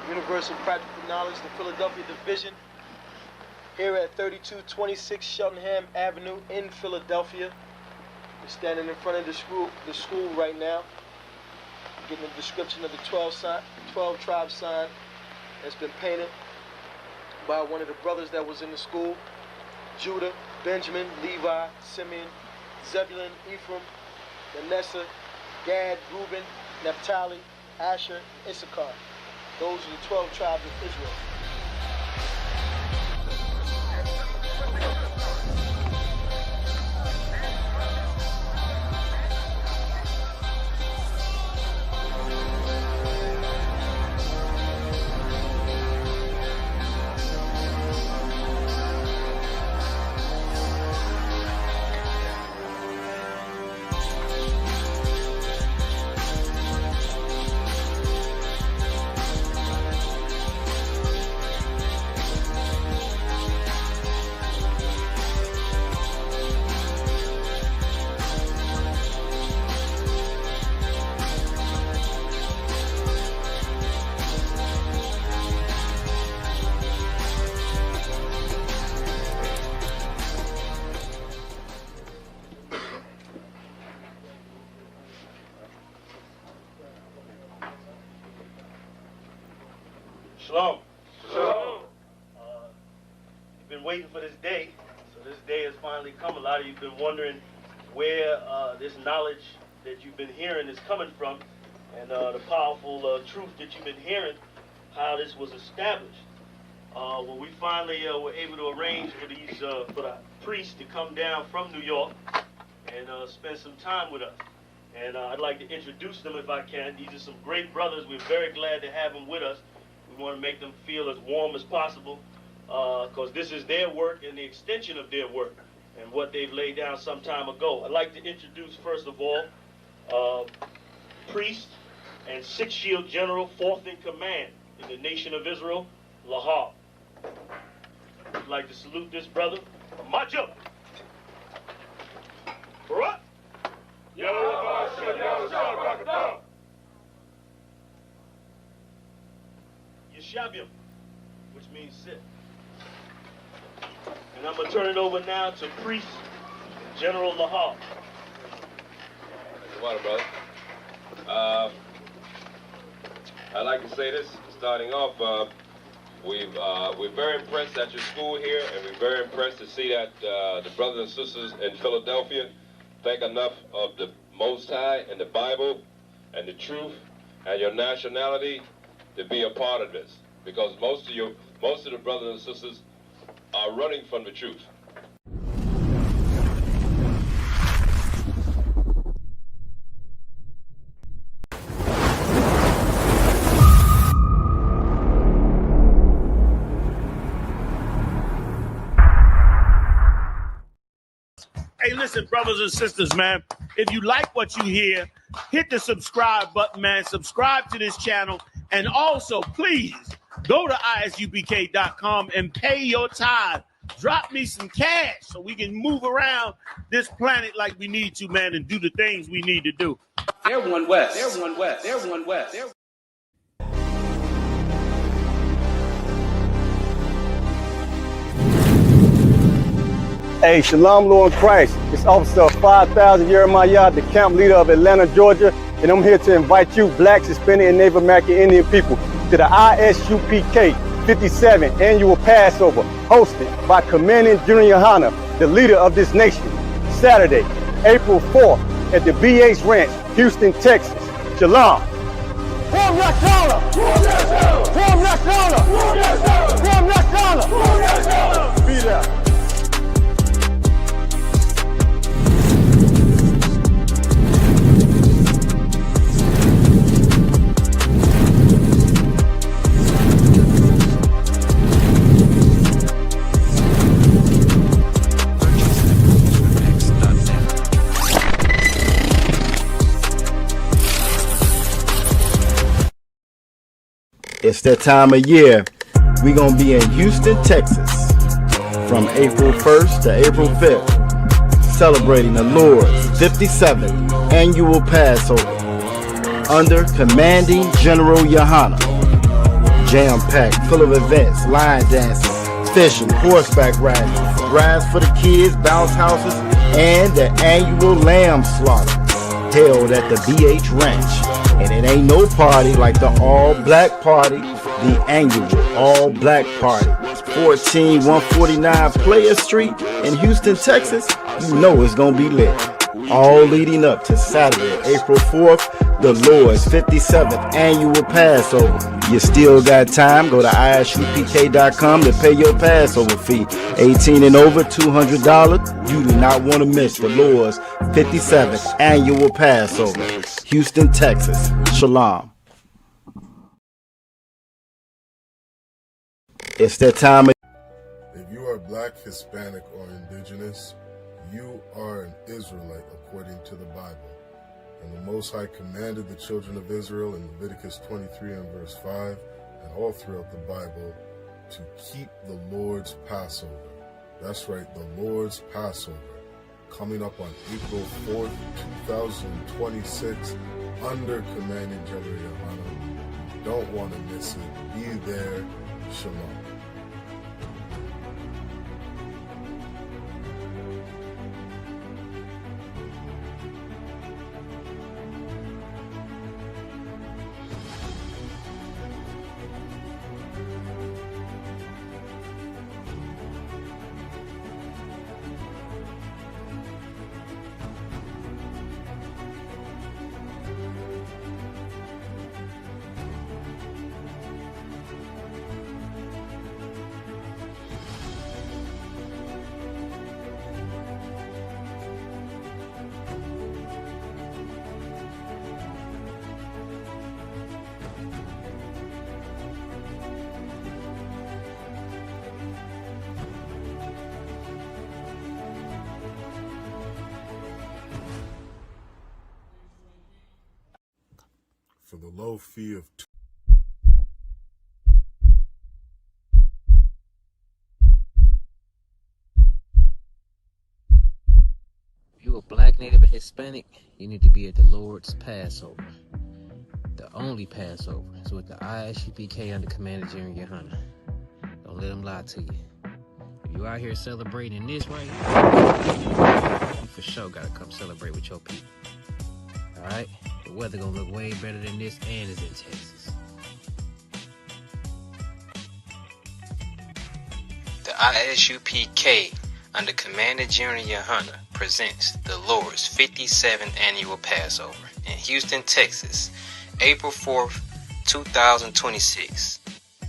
Universal Practical Knowledge, the Philadelphia Division, here at 3226 Cheltenham Avenue in Philadelphia. We're standing in front of the school right now, getting a description of the 12 tribe sign that's been painted by one of the brothers that was in the school: Judah, Benjamin, Levi, Simeon, Zebulun, Ephraim, Manasseh, Gad, Reuben, Naphtali, Asher, and Isupk. Those are the 12 tribes of Israel. Shalom. Shalom. You've been waiting for this day, so this day has finally come. A lot of you have been wondering where this knowledge that you've been hearing is coming from, and the powerful truth that you've been hearing, how this was established. Well, we finally were able to arrange for the priests to come down from New York and spend some time with us. And I'd like to introduce them if I can. These are some great brothers. We're very glad to have them with us. We want to make them feel as warm as possible, because this is their work and the extension of their work and what they've laid down some time ago. I'd like to introduce, first of all, priest and Sixth Shield General, 4th in command in the nation of Israel, Lahab. I'd like to salute this brother. March up. Barak. Yeshabium, which means sit. And I'm going to turn it over now to Priest General Lahab. Water, brother. I'd like to say this, starting off, we're very impressed at your school here, and we're very impressed to see that the brothers and sisters in Philadelphia think enough of the Most High and the Bible and the truth and your nationality to be a part of this, because most of the brothers and sisters are running from the truth. Hey, listen, brothers and sisters, man, if you like what you hear, hit the subscribe button, man. Subscribe to this channel. And also, please, go to isupk.com and pay your tithe. Drop me some cash so we can move around this planet like we need to, man, and do the things we need to do. They're one west. They're one west. They're one west. They're Hey, Shalom, Lord Christ. It's Officer 5000 Jeremiah, the camp leader of Atlanta, Georgia, and I'm here to invite you, Black, Hispanic, and Native American Indian people, to the Isupk 57 annual Passover, hosted by Commanding General Yohana, the leader of this nation, Saturday, April 4th, at the BH Ranch, Houston, Texas. Shalom. Be there. It's that time of year. We're going to be in Houston, Texas from April 1st to April 5th, celebrating the Lord's 57th annual Passover under Commanding General Yohana. Jam-packed, full of events, line dancing, fishing, horseback riding, rides for the kids, bounce houses, and the annual lamb slaughter held at the BH Ranch. And it ain't no party like the all-black party, the annual all-black party. 14149 Player Street in Houston, Texas. You know it's gonna be lit. All leading up to Saturday, April 4th, the Lord's 57th annual Passover. You still got time. Go to isupk.com to pay your Passover fee. 18 and over, $200. You do not want to miss the Lord's 57th annual Passover. Houston, Texas. Shalom. It's that time of If you are black, Hispanic, or indigenous, you are an Israelite according to the Bible. And the Most High commanded the children of Israel in Leviticus 23 and verse 5, and all throughout the Bible, to keep the Lord's Passover. That's right, the Lord's Passover, coming up on April 4th, 2026, under Commanding General Yohana. You don't want to miss it. Be there. Shalom. For the low fee of If you're a black, native, or Hispanic, you need to be at the Lord's Passover. The only Passover is with the ISUPK under Commander General Yohana. Don't let them lie to you. If you out here celebrating this right here, you for sure gotta come celebrate with your people. Alright? The weather gonna look way better than this, and it's in Texas. The ISUPK under Commander General Yohana presents the Lord's 57th Annual Passover in Houston, Texas, April 4th, 2026.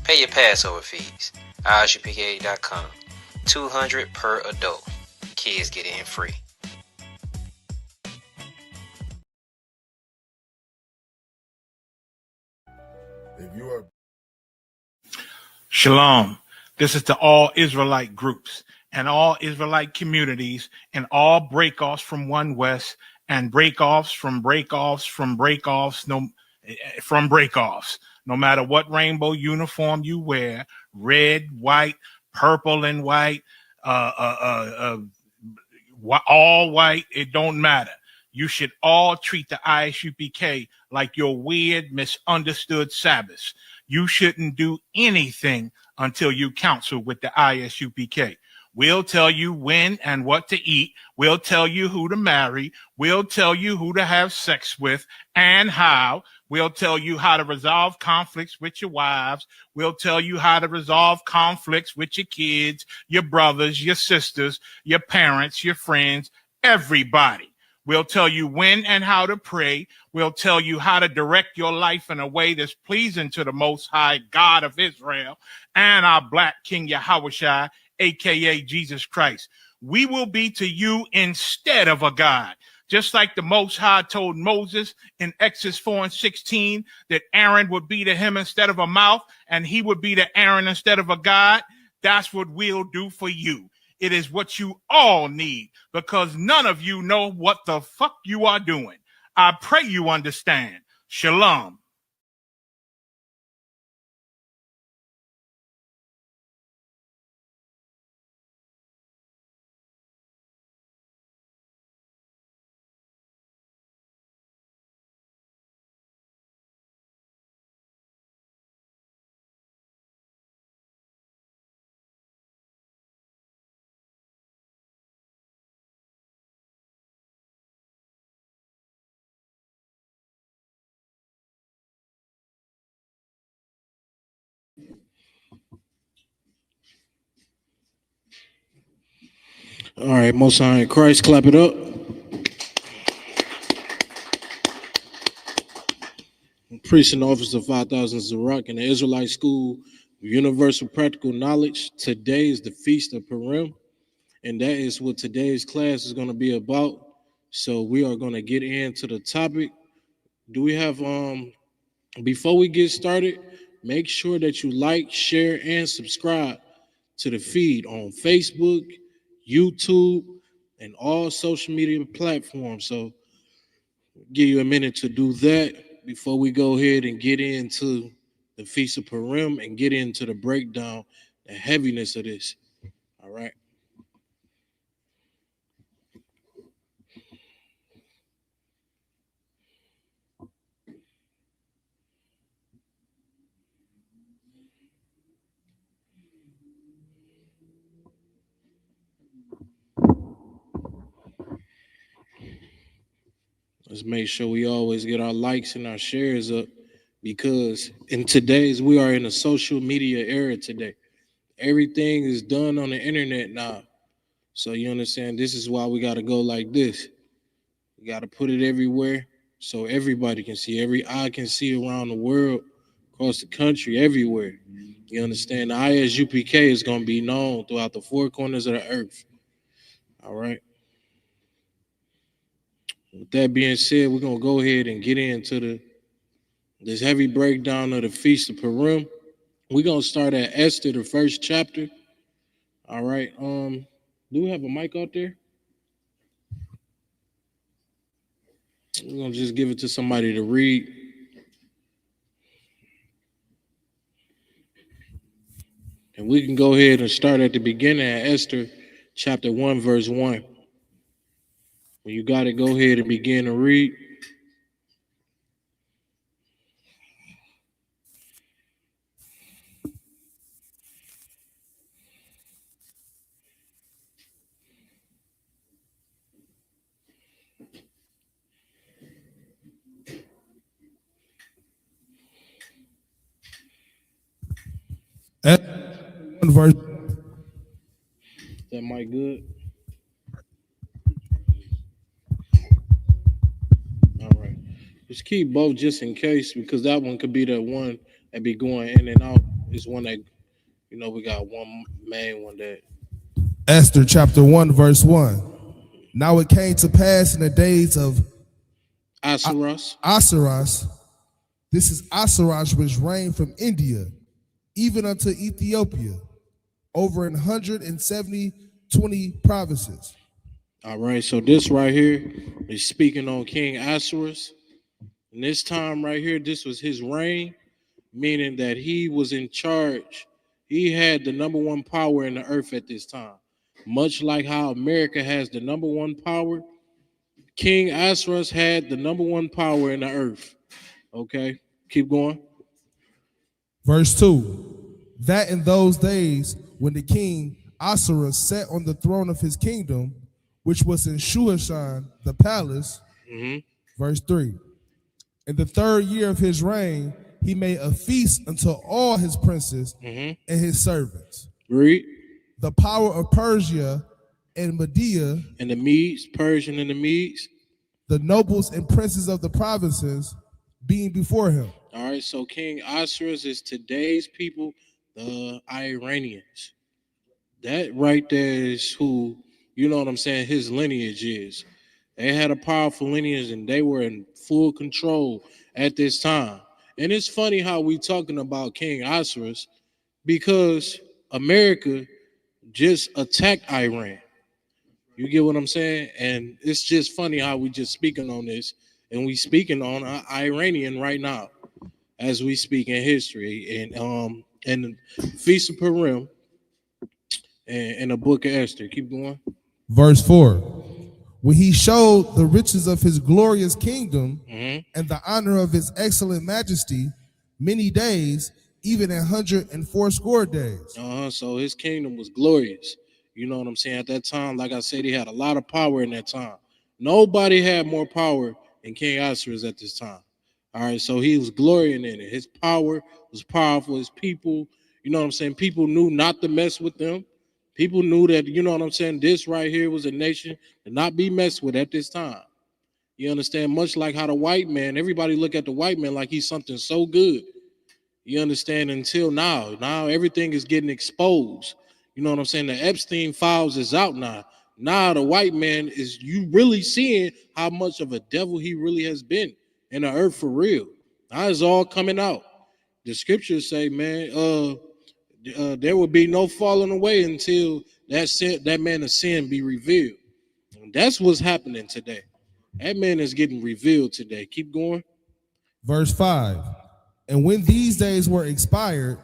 Pay your Passover fees. ISUPK.com. $200 per adult. Kids get in free. if you are Shalom. This is to all Israelite groups and all Israelite communities and all breakoffs from One West and breakoffs from breakoffs from breakoffs from breakoffs. No matter what rainbow uniform you wear, red, white, purple and white, all white, it don't matter. You should all treat the ISUPK like your weird, misunderstood Sabbaths. You shouldn't do anything until you counsel with the ISUPK. We'll tell you when and what to eat. We'll tell you who to marry. We'll tell you who to have sex with and how. We'll tell you how to resolve conflicts with your wives. We'll tell you how to resolve conflicts with your kids, your brothers, your sisters, your parents, your friends, everybody. We'll tell you when and how to pray. We'll tell you how to direct your life in a way that's pleasing to the Most High God of Israel and our Black King Yahushua, a.k.a. Jesus Christ. We will be to you instead of a God. Just like the Most High told Moses in Exodus 4:16 that Aaron would be to him instead of a mouth and he would be to Aaron instead of a God, that's what we'll do for you. It is what you all need because none of you know what the fuck you are doing. I pray you understand. Shalom. All right, Most High in Christ, clap it up. Priest and officer 5000 Zarak in the Israelite School of Universal Practical Knowledge. Today is the Feast of Purim, and that is what today's class is going to be about. So we are going to get into the topic. Do we have before we get started, make sure that you like, share, and subscribe to the feed on Facebook, YouTube, and all social media platforms. So give you a minute to do that before we go ahead and get into the Feast of Purim and get into the breakdown, the heaviness of this. All right. Let's make sure we always get our likes and our shares up, because we are in a social media era today. Everything is done on the internet now. So you understand, this is why we got to go like this. We got to put it everywhere so everybody can see, every eye can see around the world, across the country, everywhere. You understand? The Isupk is going to be known throughout the four corners of the earth. All right. With that being said, we're going to go ahead and get into this heavy breakdown of the Feast of Purim. We're going to start at Esther, the first chapter. All right. Do we have a mic out there? We're going to just give it to somebody to read. And we can go ahead and start at the beginning at Esther chapter 1, verse 1. When you got it, go ahead and begin to read. One verse. That mic good? All right. Just keep both just in case, because that one could be the one that be going in and out. It's one that, we got one main one that. Esther chapter 1, verse 1. Now it came to pass in the days of Asuras. This is Asuras, which reigned from India, even unto Ethiopia, over 170 provinces. All right, so this right here is speaking on King Ahasuerus. And this time right here, this was his reign, meaning that he was in charge. He had the number one power in the earth at this time. Much like how America has the number one power, King Ahasuerus had the number one power in the earth. Okay, keep going. Verse 2. That in those days, when the king Ahasuerus sat on the throne of his kingdom, which was in Shushan, the palace. Verse 3. In the 3rd year of his reign, he made a feast unto all his princes and his servants. Read. The power of Persia and Media, and the Medes, Persian and the Medes, the nobles and princes of the provinces, being before him. All right, so King Ahasuerus is today's people, the Iranians. That right there is who, his lineage is. They had a powerful lineage and they were in full control at this time. And it's funny how we talking about King Ahasuerus, because America just attacked Iran. You get what I'm saying? And it's just funny how we just speaking on this, and we speaking on Iranian right now as we speak in history, and the Feast of Purim and the book of Esther. Keep going. Verse 4. When he showed the riches of his glorious kingdom and the honor of his excellent majesty many days, even 180 days. So his kingdom was glorious. You know what I'm saying? At that time, like I said, he had a lot of power in that time. Nobody had more power than King Ahasuerus at this time. All right, so he was glorying in it. His power was powerful. His people, people knew not to mess with them. People knew that, you know what I'm saying, this right here was a nation to not be messed with at this time. You understand? Much like how the white man, everybody look at the white man like he's something so good. You understand? Until now. Now everything is getting exposed. You know what I'm saying? The Epstein files is out now. Now the white man is, you really seeing how much of a devil he really has been in the earth for real. Now it's all coming out. The scriptures say, man, there will be no falling away until that man of sin be revealed. And that's what's happening today. That man is getting revealed today. Keep going. Verse 5. And when these days were expired,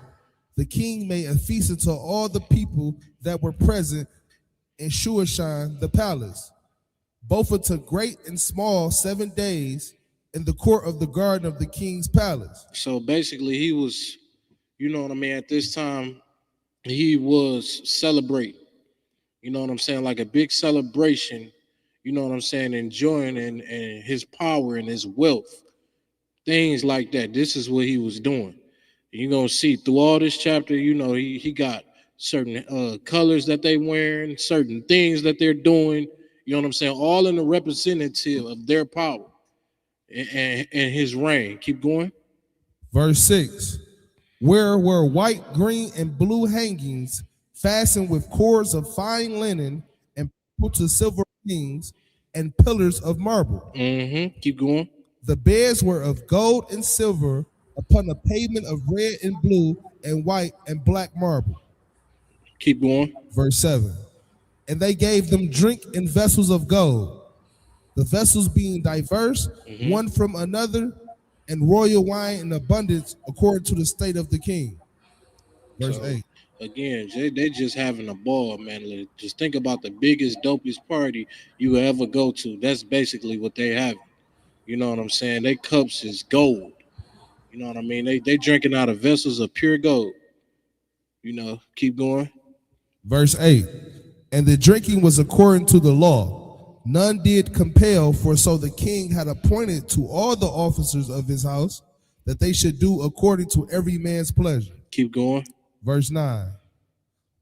the king made a feast unto all the people that were present in Shushan the palace, both unto great and small 7 days in the court of the garden of the king's palace. So basically he was, you know what I mean, at this time, he was celebrating. You know what I'm saying? Like a big celebration, you know what I'm saying, enjoying and his power and his wealth. Things like that. This is what he was doing. You're going to see through all this chapter, you know, he got certain colors that they wearing, certain things that they're doing, you know what I'm saying? All in the representative of their power and his reign. Keep going. Verse 6. Where were white, green, and blue hangings fastened with cords of fine linen and put to silver rings and pillars of marble. Keep going. The beds were of gold and silver upon a pavement of red and blue and white and black marble. Keep going. Verse 7. And they gave them drink in vessels of gold, the vessels being diverse, one from another, and royal wine in abundance according to the state of the king. Verse 8. Again, they just having a ball, man. Just think about the biggest, dopest party you will ever go to. That's basically what they have. You know what I'm saying? They cups is gold. You know what I mean? They drinking out of vessels of pure gold. You know, keep going. Verse 8. And the drinking was according to the law. None did compel, for so the king had appointed to all the officers of his house that they should do according to every man's pleasure. Keep going. Verse 9.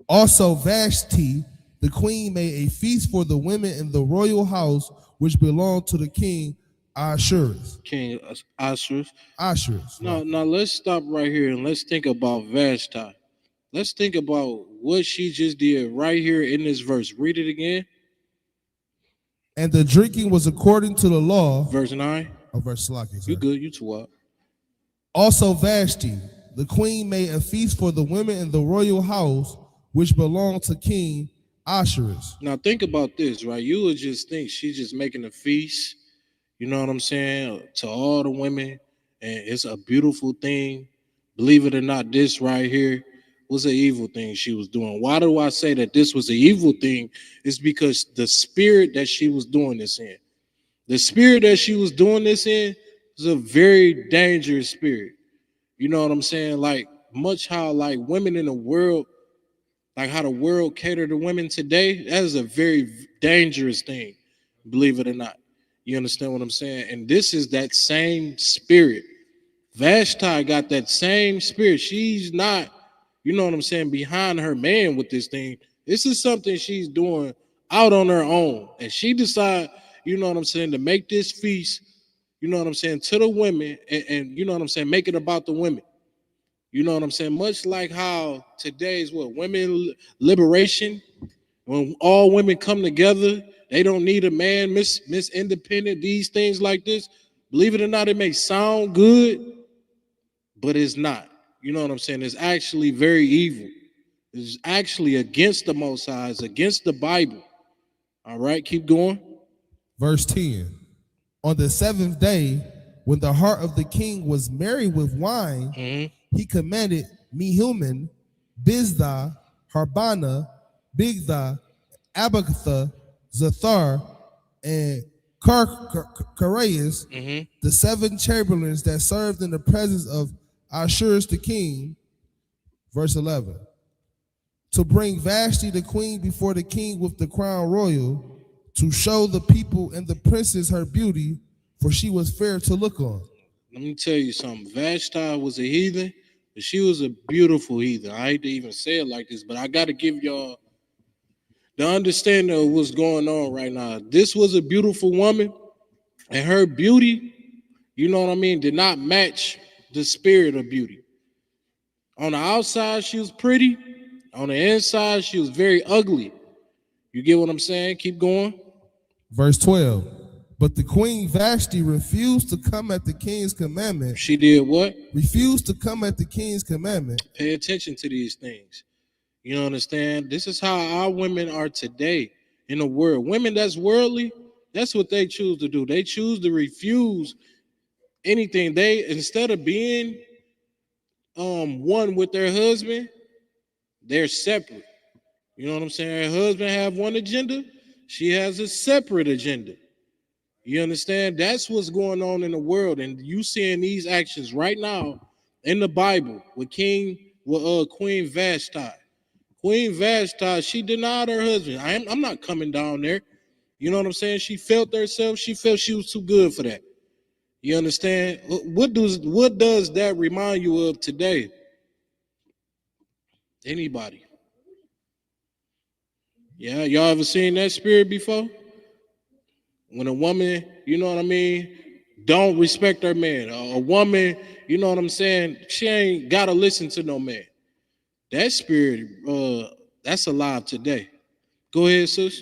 Also Vashti, the queen, made a feast for the women in the royal house which belonged to the king Ahasuerus. King Ahasuerus. Ahasuerus. Now let's stop right here and let's think about Vashti. Let's think about what she just did right here in this verse. Read it again. And the drinking was according to the law. Verse 9. Oh, verse Slaki. You good, you too up. Also Vashti, the queen, made a feast for the women in the royal house which belonged to King Ahasuerus. Now think about this, right? You would just think she's just making a feast, you know what I'm saying, to all the women, and it's a beautiful thing. Believe it or not, this right here was an evil thing she was doing. Why do I say that this was an evil thing? It's because the spirit that she was doing this in, the spirit that she was doing this in was a very dangerous spirit. You know what I'm saying? Like much how like women in the world, like how the world cater to women today, that is a very dangerous thing, believe it or not. You understand what I'm saying? And this is that same spirit. Vashti got that same spirit. She's not, you know what I'm saying, behind her man with this thing. This is something she's doing out on her own. And she decided, you know what I'm saying, to make this feast, you know what I'm saying, to the women, and you know what I'm saying, make it about the women. You know what I'm saying? Much like how today's women liberation, when all women come together, they don't need a man, Miss Independent, these things like this. Believe it or not, it may sound good, but it's not. You know what I'm saying? It's actually very evil. It's actually against the Most High, it's against the Bible. All right, keep going. Verse 10. On the 7th day, when the heart of the king was merry with wine, he commanded Mehuman, Biztha, Harbana, Bigtha, Abagatha, Zathar, and Kareas, the 7 chamberlains that served in the presence of Ahasuerus the king, verse 11, to bring Vashti the queen before the king with the crown royal, to show the people and the princess her beauty, for she was fair to look on. Let me tell you something. Vashti was a heathen, but she was a beautiful heathen. I hate to even say it like this, but I got to give y'all the understanding of what's going on right now. This was a beautiful woman, and her beauty, you know what I mean, did not match the spirit of beauty. On the outside, she was pretty. On the inside, she was very ugly. You get what I'm saying? Keep going. Verse 12. But the queen Vashti refused to come at the king's commandment. She did what? Refused to come at the king's commandment. Pay attention to these things. You understand? This is how our women are today in the world. Women that's worldly, that's what they choose to do. They choose to refuse anything. They, instead of being one with their husband, they're separate. You know what I'm saying? Her husband have one agenda, she has a separate agenda. You understand? That's what's going on in the world, and you seeing these actions right now in the Bible with Queen Vashti. Queen Vashti, she denied her husband. I'm not coming down there. You know what I'm saying? She felt herself. She felt she was too good for that. You understand? What does that remind you of today? Anybody? Yeah, y'all ever seen that spirit before? When a woman, you know what I mean, don't respect her man. A woman, you know what I'm saying, she ain't got to listen to no man. That spirit, that's alive today. Go ahead, sis.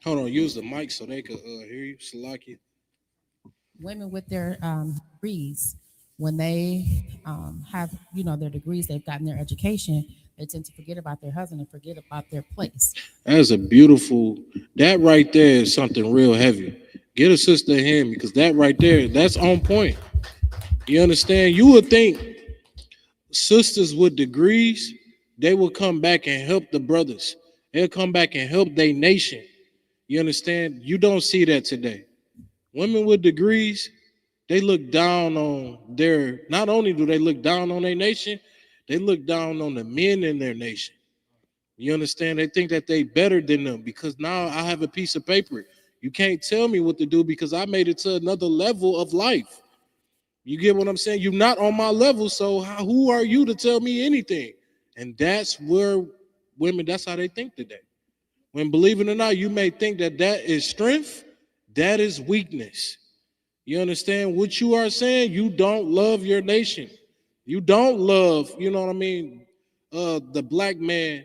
Hold on, use the mic so they could hear you, Salaki. Women with their degrees, when they have, their degrees, they've gotten their education, they tend to forget about their husband and forget about their place. That's a beautiful, that right there is something real heavy. Get a sister a hand, because that right there, that's on point. You understand? You would think sisters with degrees, they will come back and help the brothers. They'll come back and help their nation. You understand? You don't see that today. Women with degrees, they look down on not only do they look down on their nation, they look down on the men in their nation. You understand? They think that they better than them because now I have a piece of paper. You can't tell me what to do because I made it to another level of life. You get what I'm saying? You're not on my level, so who are you to tell me anything? And that's where women, that's how they think today. When, believe it or not, you may think that is strength, that is weakness. You understand what you are saying? You don't love your nation. You don't love, you know what I mean, the black man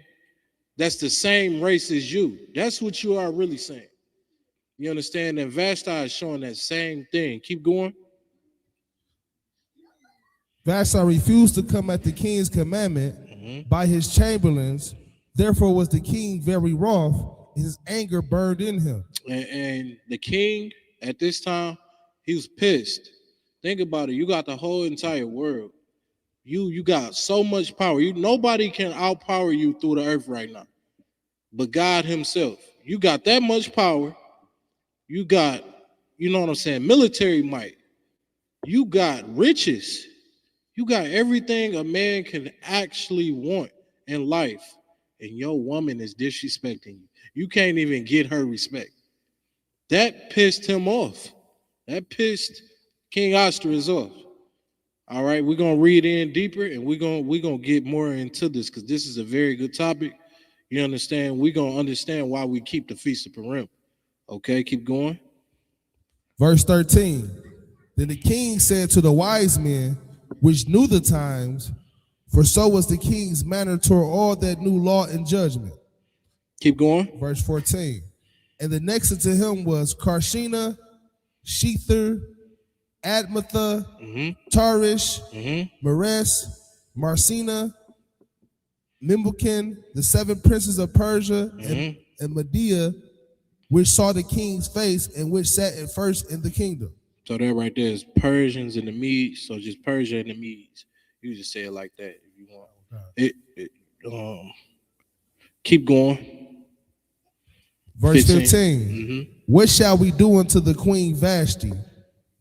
that's the same race as you. That's what you are really saying. You understand? And Vashti is showing that same thing. Keep going. Vashti refused to come at the king's commandment by his chamberlains. Therefore was the king very wroth. His anger burned in him. And the king at this time, he was pissed. Think about it. You got the whole entire world. You got so much power. Nobody can outpower you through the earth right now, but God himself. You got that much power. You got, you know what I'm saying, military might. You got riches. You got everything a man can actually want in life. And your woman is disrespecting you. You can't even get her respect. That pissed him off. That pissed King Oscarus off. All right, we're gonna read in deeper, and we're gonna get more into this because this is a very good topic. You understand? We're gonna understand why we keep the Feast of Purim. Okay, keep going. Verse 13. Then the king said to the wise men, which knew the times, for so was the king's manner toward all that knew law and judgment. Keep going. Verse 14. And the next unto him was Karshina, Shether, Admatha, Tarish, Meres, Marcina, Mimbukin, the 7 princes of Persia, and Media, which saw the king's face and which sat at first in the kingdom. So that right there is Persians and the Medes. So just Persia and the Medes. You just say it like that if you want. Keep going. Verse 15. What shall we do unto the queen Vashti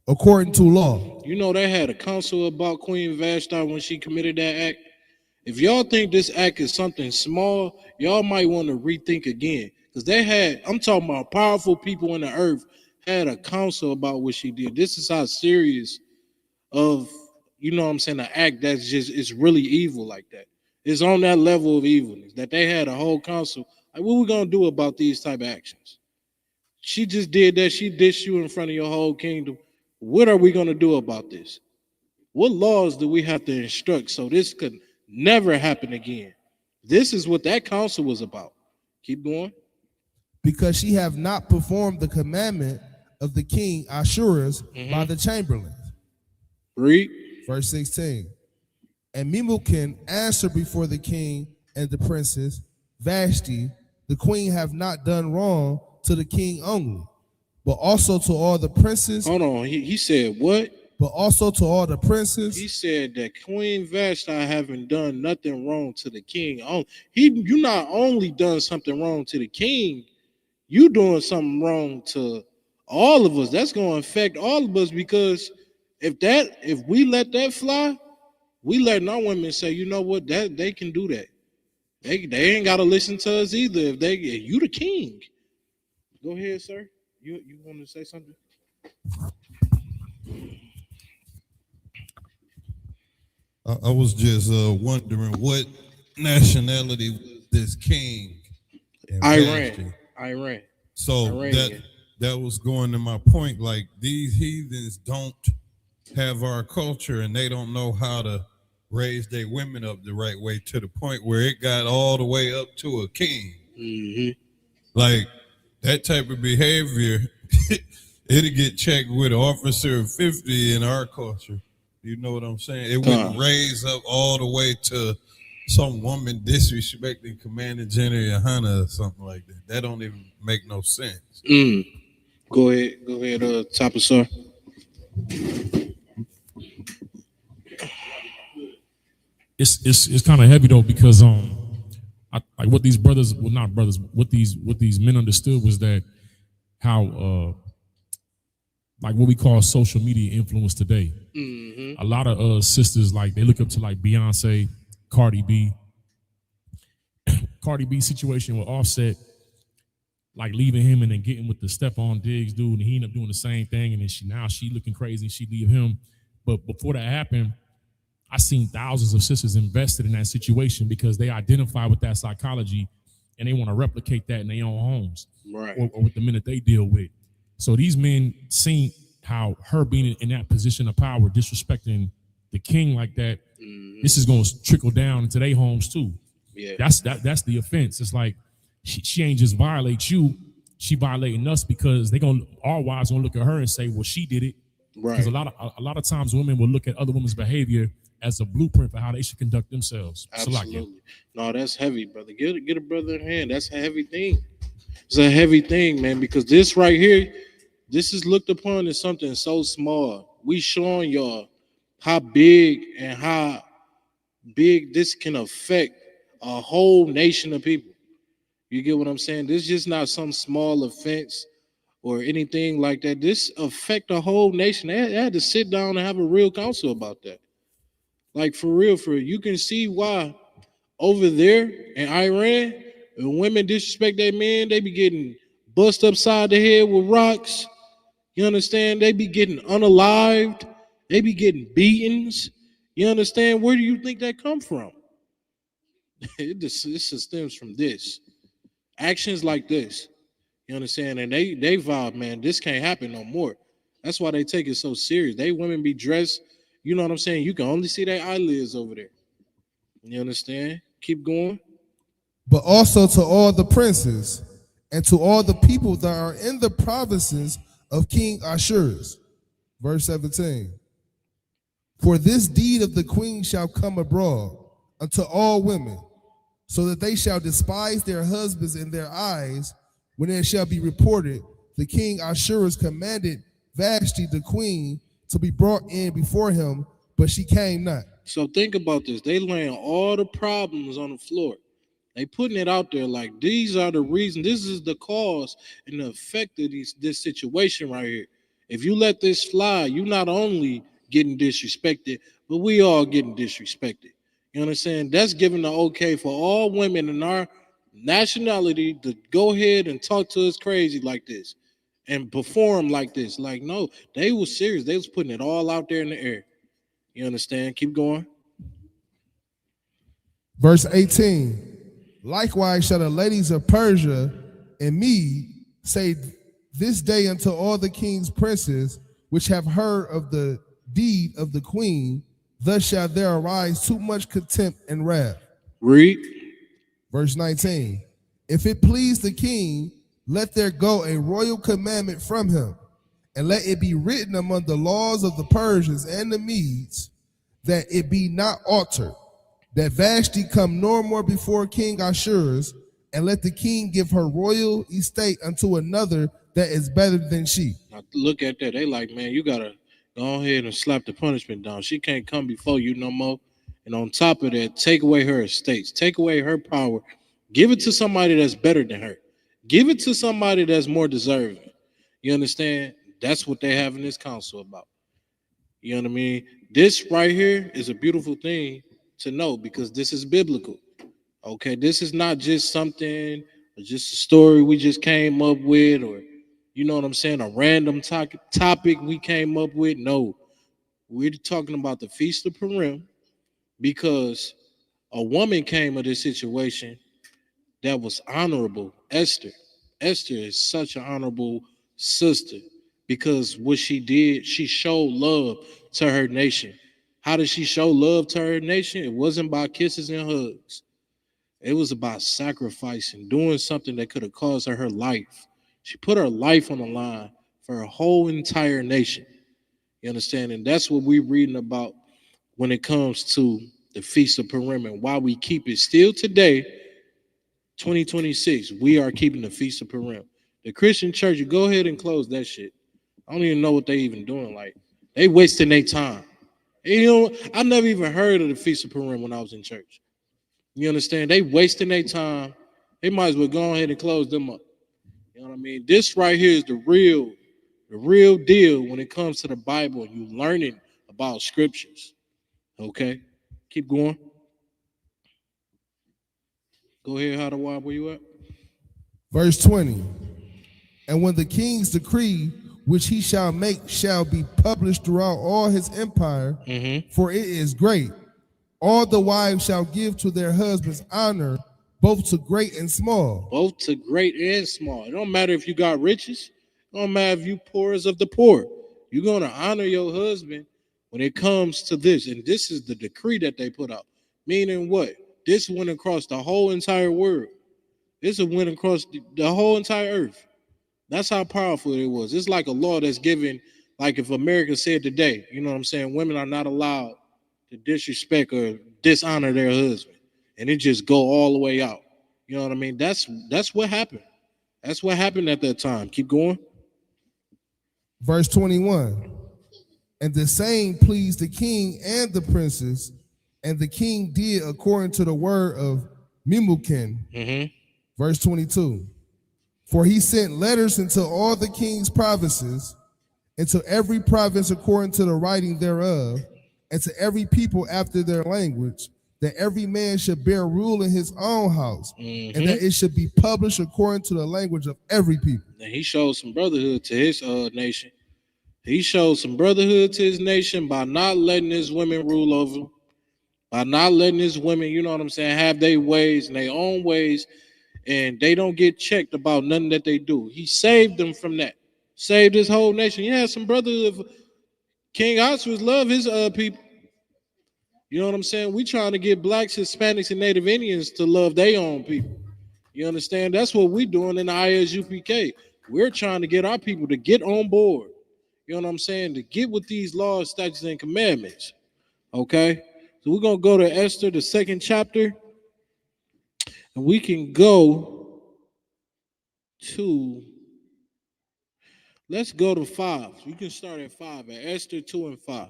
according to law? You know, they had a council about Queen Vashti when she committed that act. If y'all think this act is something small, y'all might want to rethink again. Because they had, I'm talking about powerful people in the earth, had a council about what she did. This is how serious of, you know what I'm saying, an act that's just, it's really evil like that. It's on that level of evilness that they had a whole council. Like, what we gonna do about these type of actions? She just did that. She dished you in front of your whole kingdom. What are we gonna do about this? What laws do we have to instruct so this could never happen again? This is what that council was about. Keep going. Because she have not performed the commandment of the king Ashurus by the chamberlain. Read. Verse 16. And Memucan answered before the king and the princess, Vashti, the queen, have not done wrong to the king only, but also to all the princes. Hold on. He said what? But also to all the princes. He said that Queen Vashti haven't done nothing wrong to the king. You not only done something wrong to the king, you doing something wrong to all of us. That's going to affect all of us, because if we let that fly, we letting our women say, you know what, that they can do that. They ain't got to listen to us either. If you the king. Go ahead, sir. You want to say something? I was just wondering what nationality was this king? Iran. So Iranian. that was going to my point. Like, these heathens don't have our culture, and they don't know how to raise their women up the right way, to the point where it got all the way up to a king. Mm-hmm. Like, that type of behavior, it'll get checked with an officer of 50 in our culture. You know what I'm saying? It wouldn't raise up all the way to some woman disrespecting Commander General Yohana or something like that. That don't even make no sense. Go ahead, Tapa, sir. It's kind of heavy though, because like what these brothers, well, not brothers, what these men understood was that how like what we call social media influence today. A lot of sisters, like, they look up to like Beyonce, Cardi B. Cardi B situation with Offset, like leaving him and then getting with the Stephon Diggs dude, and he ended up doing the same thing, and then she looking crazy and she leave him. But before that happened, I seen thousands of sisters invested in that situation because they identify with that psychology and they want to replicate that in their own homes, right? Or with the men that they deal with. So these men seen how her being in that position of power, disrespecting the king like that, this is going to trickle down into their homes too. Yeah, that's the offense. It's like she ain't just violate you, she violating us, because our wives gonna look at her and say, well, she did it. Right. Because a lot of times women will look at other women's behavior as a blueprint for how they should conduct themselves. Absolutely. No, that's heavy, brother. Get a brother in hand. That's a heavy thing. It's a heavy thing, man, because this right here, this is looked upon as something so small. We showing y'all how big this can affect a whole nation of people. You get what I'm saying? This is just not some small offense or anything like that. This affect a whole nation. They had to sit down and have a real council about that. Like, for real. You can see why over there in Iran, when women disrespect their men, they be getting bust upside the head with rocks. You understand? They be getting unalived. They be getting beatings. You understand? Where do you think that come from? It just stems from this. Actions like this. You understand? And they vow, man, this can't happen no more. That's why they take it so serious. They women be dressed, you know what I'm saying? You can only see their eyelids over there. You understand? Keep going. But also to all the princes and to all the people that are in the provinces of King Ashurus. Verse 17. For this deed of the queen shall come abroad unto all women, so that they shall despise their husbands in their eyes, when it shall be reported, the king Ashurus commanded Vashti the queen to be brought in before him, but she came not. So think about this. They laying all the problems on the floor. They putting it out there like these are the reason. This is the cause and the effect of this situation right here. If you let this fly, you not only getting disrespected, but we all getting disrespected. You understand? That's giving the okay for all women in our nationality to go ahead and talk to us crazy like this and perform like this. Like, no, they was serious. They was putting it all out there in the air. You understand? Keep going. Verse 18. Likewise shall the ladies of Persia and Mede say this day unto all the king's princes which have heard of the deed of the queen, thus shall there arise too much contempt and wrath. Read. Verse 19. If it please the king, let there go a royal commandment from him, and let it be written among the laws of the Persians and the Medes, that it be not altered, that Vashti come no more before King Ashur's, and let the king give her royal estate unto another that is better than she. Now look at that. They like, man, you gotta go ahead and slap the punishment down. She can't come before you no more. And on top of that, take away her estates, take away her power, give it to somebody that's better than her. Give it to somebody that's more deserving. You understand? That's what they have in this council about. You know what I mean? This right here is a beautiful thing to know because this is biblical. Okay, this is not just something, just a story we just came up with, or you know what I'm saying, a random topic we came up with. No, we're talking about the Feast of Purim because a woman came of this situation that was honorable. Esther. Esther is such an honorable sister because what she did, she showed love to her nation. How did she show love to her nation? It wasn't by kisses and hugs. It was about sacrificing, doing something that could have caused her life. She put her life on the line for her whole entire nation. You understand? And that's what we're reading about when it comes to the Feast of Purim and why we keep it still today, 2026. We are keeping the Feast of Purim. The Christian church, you go ahead and close that shit. I don't even know what they even doing. Like, they wasting their time. You know, I never even heard of the Feast of Purim when I was in church. You understand? They wasting their time. They might as well go ahead and close them up. You know what I mean? This right here is the real deal when it comes to the Bible and you learning about scriptures. Okay? Keep going. Go ahead, how to why where you at? Verse 20. And when the king's decree which he shall make shall be published throughout all his empire, for it is great, all the wives shall give to their husbands honor, both to great and small. Both to great and small. It don't matter if you got riches. It don't matter if you poor as of the poor. You're going to honor your husband when it comes to this. And this is the decree that they put out. Meaning what? This went across the whole entire world. This went across the whole entire earth. That's how powerful it was. It's like a law that's given, like if America said today, you know what I'm saying, women are not allowed to disrespect or dishonor their husband. And it just go all the way out. You know what I mean? That's what happened. That's what happened at that time. Keep going. Verse 21. And the same pleased the king and the princes, and the king did according to the word of Memucan. Verse 22. For he sent letters into all the king's provinces, into every province according to the writing thereof, and to every people after their language, that every man should bear rule in his own house, and that it should be published according to the language of every people. And he showed some brotherhood to his nation. He showed some brotherhood to his nation by not letting his women rule over him, by not letting his women, you know what I'm saying, have their ways and their own ways, and they don't get checked about nothing that they do. He saved them from that. Saved his whole nation. He had some brotherhood. King Oswald loved his people. You know what I'm saying? We trying to get blacks, Hispanics, and Native Indians to love their own people. You understand? That's what we're doing in the Isupk. We're trying to get our people to get on board. You know what I'm saying? To get with these laws, statutes, and commandments. Okay? So we're going to go to Esther, the 2nd chapter. And we can go to, let's go to 5. We can start at 5, at Esther 2 and 5.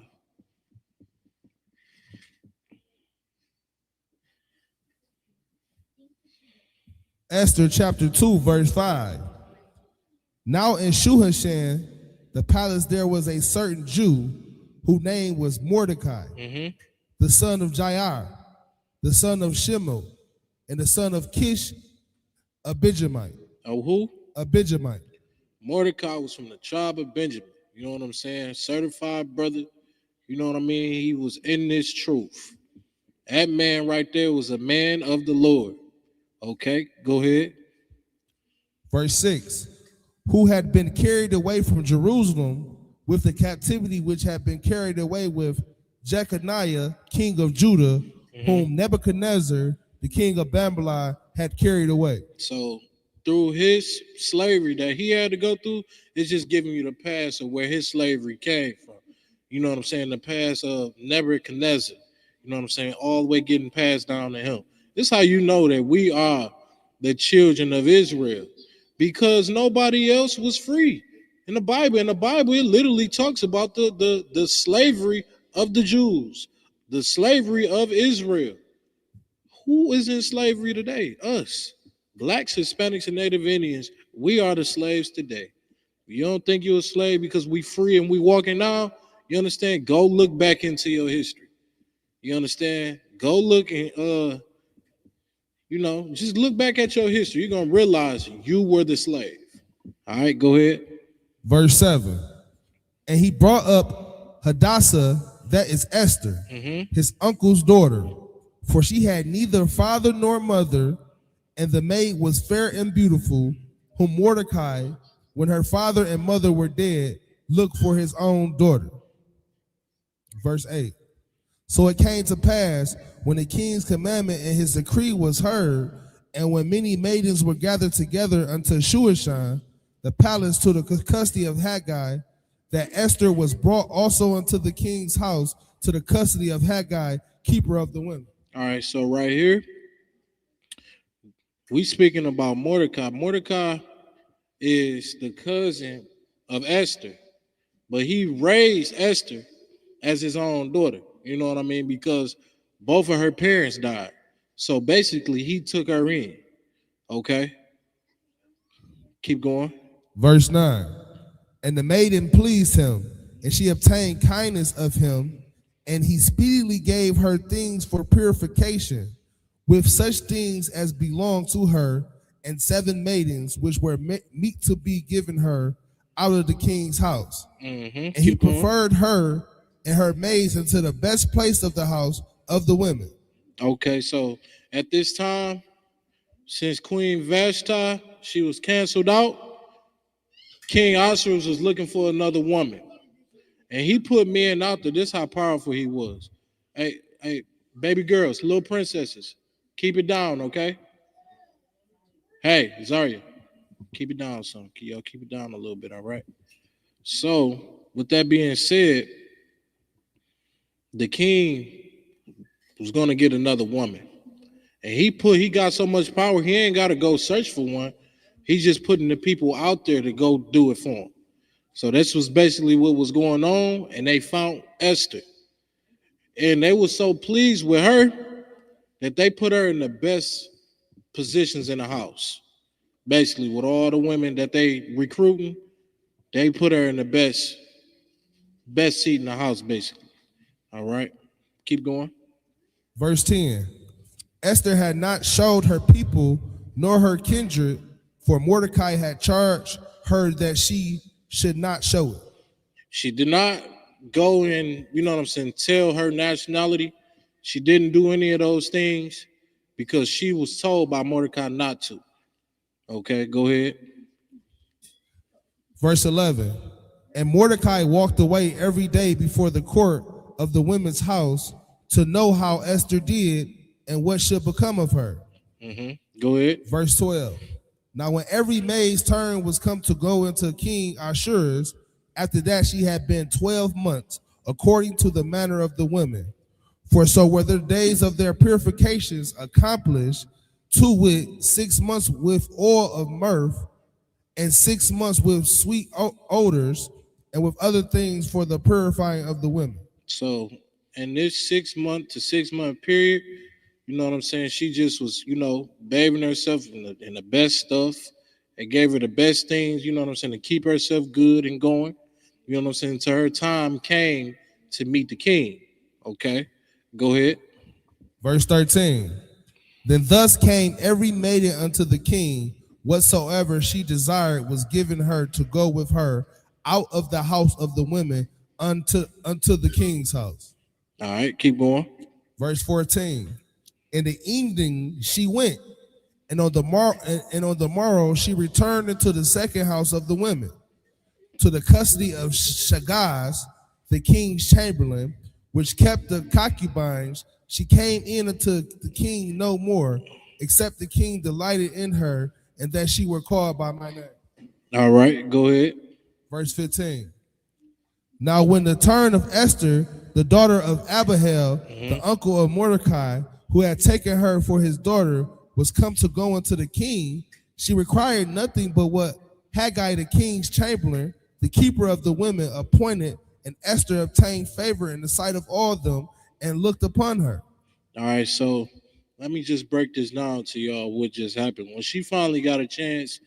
Esther chapter 2, verse 5. Now in Shuhashan, the palace, there was a certain Jew whose name was Mordecai, the son of Jair, the son of Shimon, and the son of Kish, a Benjamite. Oh, who? A Benjamite. Mordecai was from the tribe of Benjamin. You know what I'm saying? Certified brother. You know what I mean? He was in this truth. That man right there was a man of the Lord. Okay, go ahead. Verse 6, who had been carried away from Jerusalem with the captivity which had been carried away with Jeconiah, king of Judah, whom Nebuchadnezzar, the king of Babylon, had carried away. So through his slavery that he had to go through, it's just giving you the past of where his slavery came from. You know what I'm saying? The past of Nebuchadnezzar. You know what I'm saying? All the way getting passed down to him. This is how you know that we are the children of Israel, because nobody else was free in the Bible. In the Bible, it literally talks about the slavery of the Jews, the slavery of Israel. Who is in slavery today? Us. Blacks, Hispanics, and Native Indians. We are the slaves today. You don't think you're a slave because we free and we walking now? You understand? Go look back into your history. You understand? Go look and just look back at your history. You're gonna realize you were the slave. All right, go ahead. Verse 7, and he brought up Hadassah, that is Esther, his uncle's daughter, for she had neither father nor mother, and the maid was fair and beautiful, whom Mordecai, when her father and mother were dead, looked for his own daughter. Verse 8, so it came to pass, when the king's commandment and his decree was heard, and when many maidens were gathered together unto Shushan, the palace, to the custody of Haggai, that Esther was brought also unto the king's house to the custody of Haggai, keeper of the women. All right, so right here, we speaking about Mordecai. Mordecai is the cousin of Esther, but he raised Esther as his own daughter. You know what I mean? Because both of her parents died. So basically, he took her in. Okay? Keep going. Verse 9, and the maiden pleased him, and she obtained kindness of him, and he speedily gave her things for purification, with such things as belonged to her, and 7 maidens, which were meet to be given her out of the king's house. And he preferred her and her maids into the best place of the house of the women. Okay, so at this time, since Queen Vashti, she was canceled out, King Ahasuerus was looking for another woman. And he put men out there. This is how powerful he was. Hey, baby girls, little princesses, keep it down, okay? Hey, Zarya, keep it down, son. Y'all keep it down a little bit, all right? So, with that being said, the king was going to get another woman. And he got so much power, he ain't got to go search for one. He's just putting the people out there to go do it for him. So this was basically what was going on, and they found Esther. And they were so pleased with her that they put her in the best positions in the house. Basically, with all the women that they recruiting, they put her in the best seat in the house, basically. All right, keep going. Verse 10, Esther had not showed her people nor her kindred, for Mordecai had charged her that she should not show it. She did not go and, tell her nationality. She didn't do any of those things because she was told by Mordecai not to. Okay, go ahead. Verse 11, and Mordecai walked away every day before the court of the women's house to know how Esther did and what should become of her. Go ahead. Verse 12, now when every maid's turn was come to go into King Ahasuerus, after that she had been 12 months, according to the manner of the women. For so were the days of their purifications accomplished, to wit, 6 months with oil of myrrh, and 6 months with sweet odors, and with other things for the purifying of the women. So in this 6 month to 6 month period, you know what I'm saying, she just was, bathing herself in the best stuff. It gave her the best things, you know what I'm saying, to keep herself good and going. You know what I'm saying, until her time came to meet the king. Okay, go ahead. Verse 13, then thus came every maiden unto the king, whatsoever she desired was given her to go with her out of the house of the women unto the king's house. All right, keep going. Verse 14. In the evening she went, and on the morrow she returned into the second house of the women, to the custody of Shagaz, the king's chamberlain, which kept the concubines. She came in unto the king no more, except the king delighted in her, and that she were called by my name. All right, go ahead. Verse 15. Now when the turn of Esther, the daughter of Abihail, the uncle of Mordecai, who had taken her for his daughter, was come to go unto the king, she required nothing but what Haggai, the king's chamberlain, the keeper of the women, appointed, and Esther obtained favor in the sight of all of them and looked upon her. All right, so let me just break this down to y'all what just happened. When she finally got a chance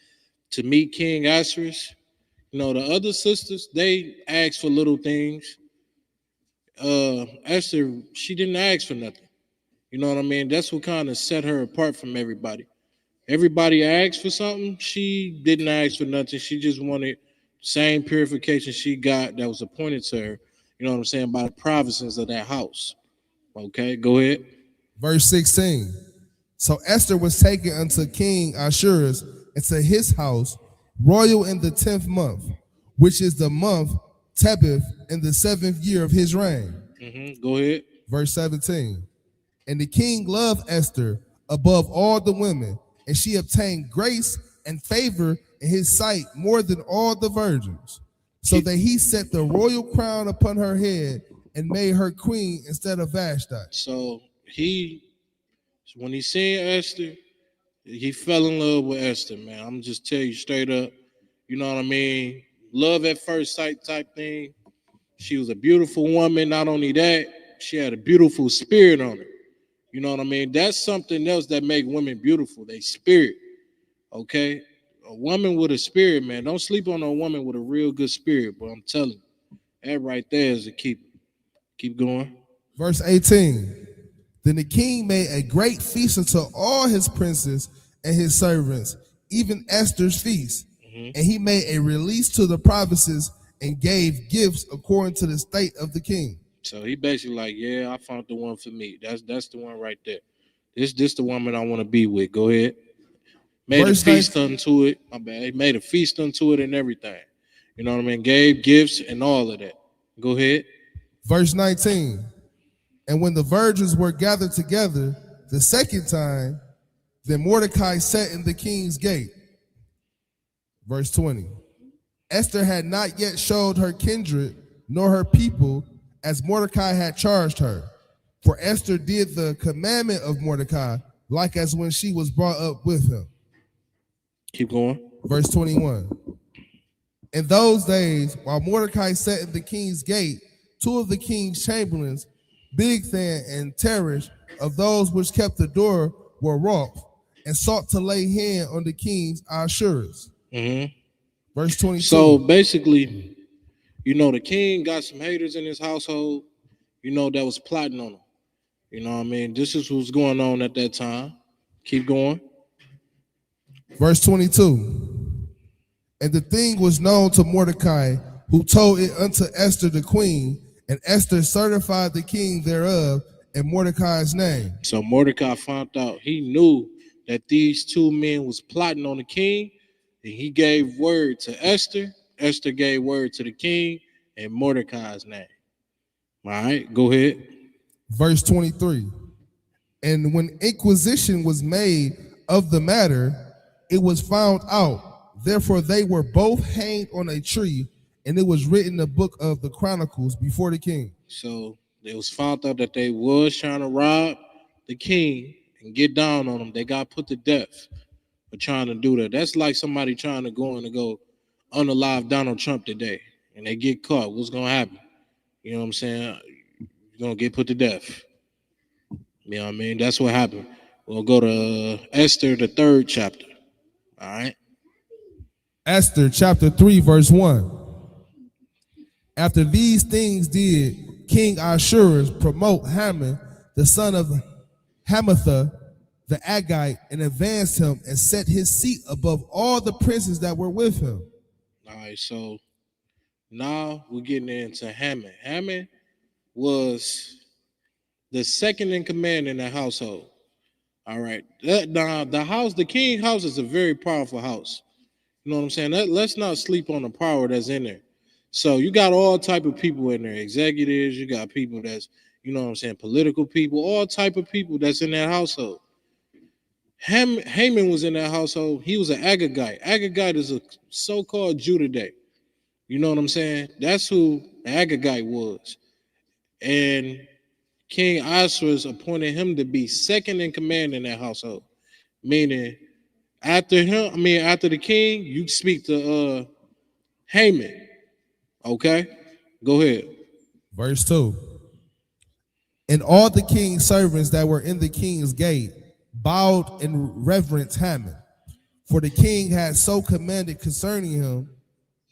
to meet King Ahasuerus, you know, the other sisters, they asked for little things. Esther, she didn't ask for nothing. You know what I mean? That's what kind of set her apart from everybody. Everybody asked for something. She didn't ask for nothing. She just wanted the same purification she got that was appointed to her, you know what I'm saying, by the provinces of that house. Okay, go ahead. Verse 16. So Esther was taken unto King Ahasuerus into his house, royal in the 10th month, which is the month Tebeth, in the 7th year of his reign. Go ahead. Verse 17. And the king loved Esther above all the women, and she obtained grace and favor in his sight more than all the virgins, so that he set the royal crown upon her head and made her queen instead of Vashti. So when he seen Esther, he fell in love with Esther, man. I'm just tell you straight up, you know what I mean? Love at first sight type thing. She was a beautiful woman. Not only that, she had a beautiful spirit on her. You know what I mean? That's something else that make women beautiful. They spirit. Okay? A woman with a spirit, man. Don't sleep on a woman with a real good spirit, but I'm telling you, that right there is a keeper. Keep going. Verse 18. Then the king made a great feast unto all his princes and his servants, even Esther's feast. And he made a release to the provinces and gave gifts according to the state of the king. So he basically like, yeah, I found the one for me. That's the one right there. This the woman I want to be with. Go ahead. Made a feast unto it. My bad. He made a feast unto it and everything. You know what I mean? Gave gifts and all of that. Go ahead. Verse 19. And when the virgins were gathered together the second time, then Mordecai sat in the king's gate. Verse 20. Esther had not yet showed her kindred nor her people, as Mordecai had charged her. For Esther did the commandment of Mordecai, like as when she was brought up with him. Keep going. Verse 21. In those days, while Mordecai sat in the king's gate, two of the king's chamberlains, Bigthan and Teresh, of those which kept the door, were wroth, and sought to lay hand on the king's Ahasuerus. Verse 22. So basically, you know, the king got some haters in his household, you know, that was plotting on him. You know what I mean? This is what's going on at that time. Keep going. Verse 22. And the thing was known to Mordecai, who told it unto Esther the queen, and Esther certified the king thereof in Mordecai's name. So Mordecai found out, he knew that these two men was plotting on the king, and he gave word to Esther. Esther gave word to the king in Mordecai's name. All right, go ahead. Verse 23. And when inquisition was made of the matter, it was found out. Therefore they were both hanged on a tree, and it was written in the book of the Chronicles before the king. So it was found out that they was trying to rob the king and get down on him. They got put to death for trying to do that. That's like somebody trying to go unalive Donald Trump today, and they get caught. What's gonna happen? You know what I'm saying? You're gonna get put to death. You know what I mean? That's what happened. We'll go to Esther, the 3rd chapter. All right. Esther chapter 3, verse 1. After these things did King Ahasuerus promote Haman, the son of Hammedatha, the Agagite, and advanced him and set his seat above all the princes that were with him. All right, so Now we're getting into Haman. Haman was the second in command in the household. All right. Now the king house is a very powerful house. You know what I'm saying? Let's not sleep on the power that's in there. So you got all type of people in there, executives. You got people that's, you know what I'm saying, political people, all type of people that's in that household. Haman was in that household. He was an Agagite. Agagite is a so-called Jew today. You know what I'm saying? That's who the Agagite was. And King Ahasuerus appointed him to be second in command in that household. Meaning, after the king, you speak to Haman. Okay? Go ahead. Verse 2. And all the king's servants that were in the king's gate bowed in reverence Haman, for the king had so commanded concerning him.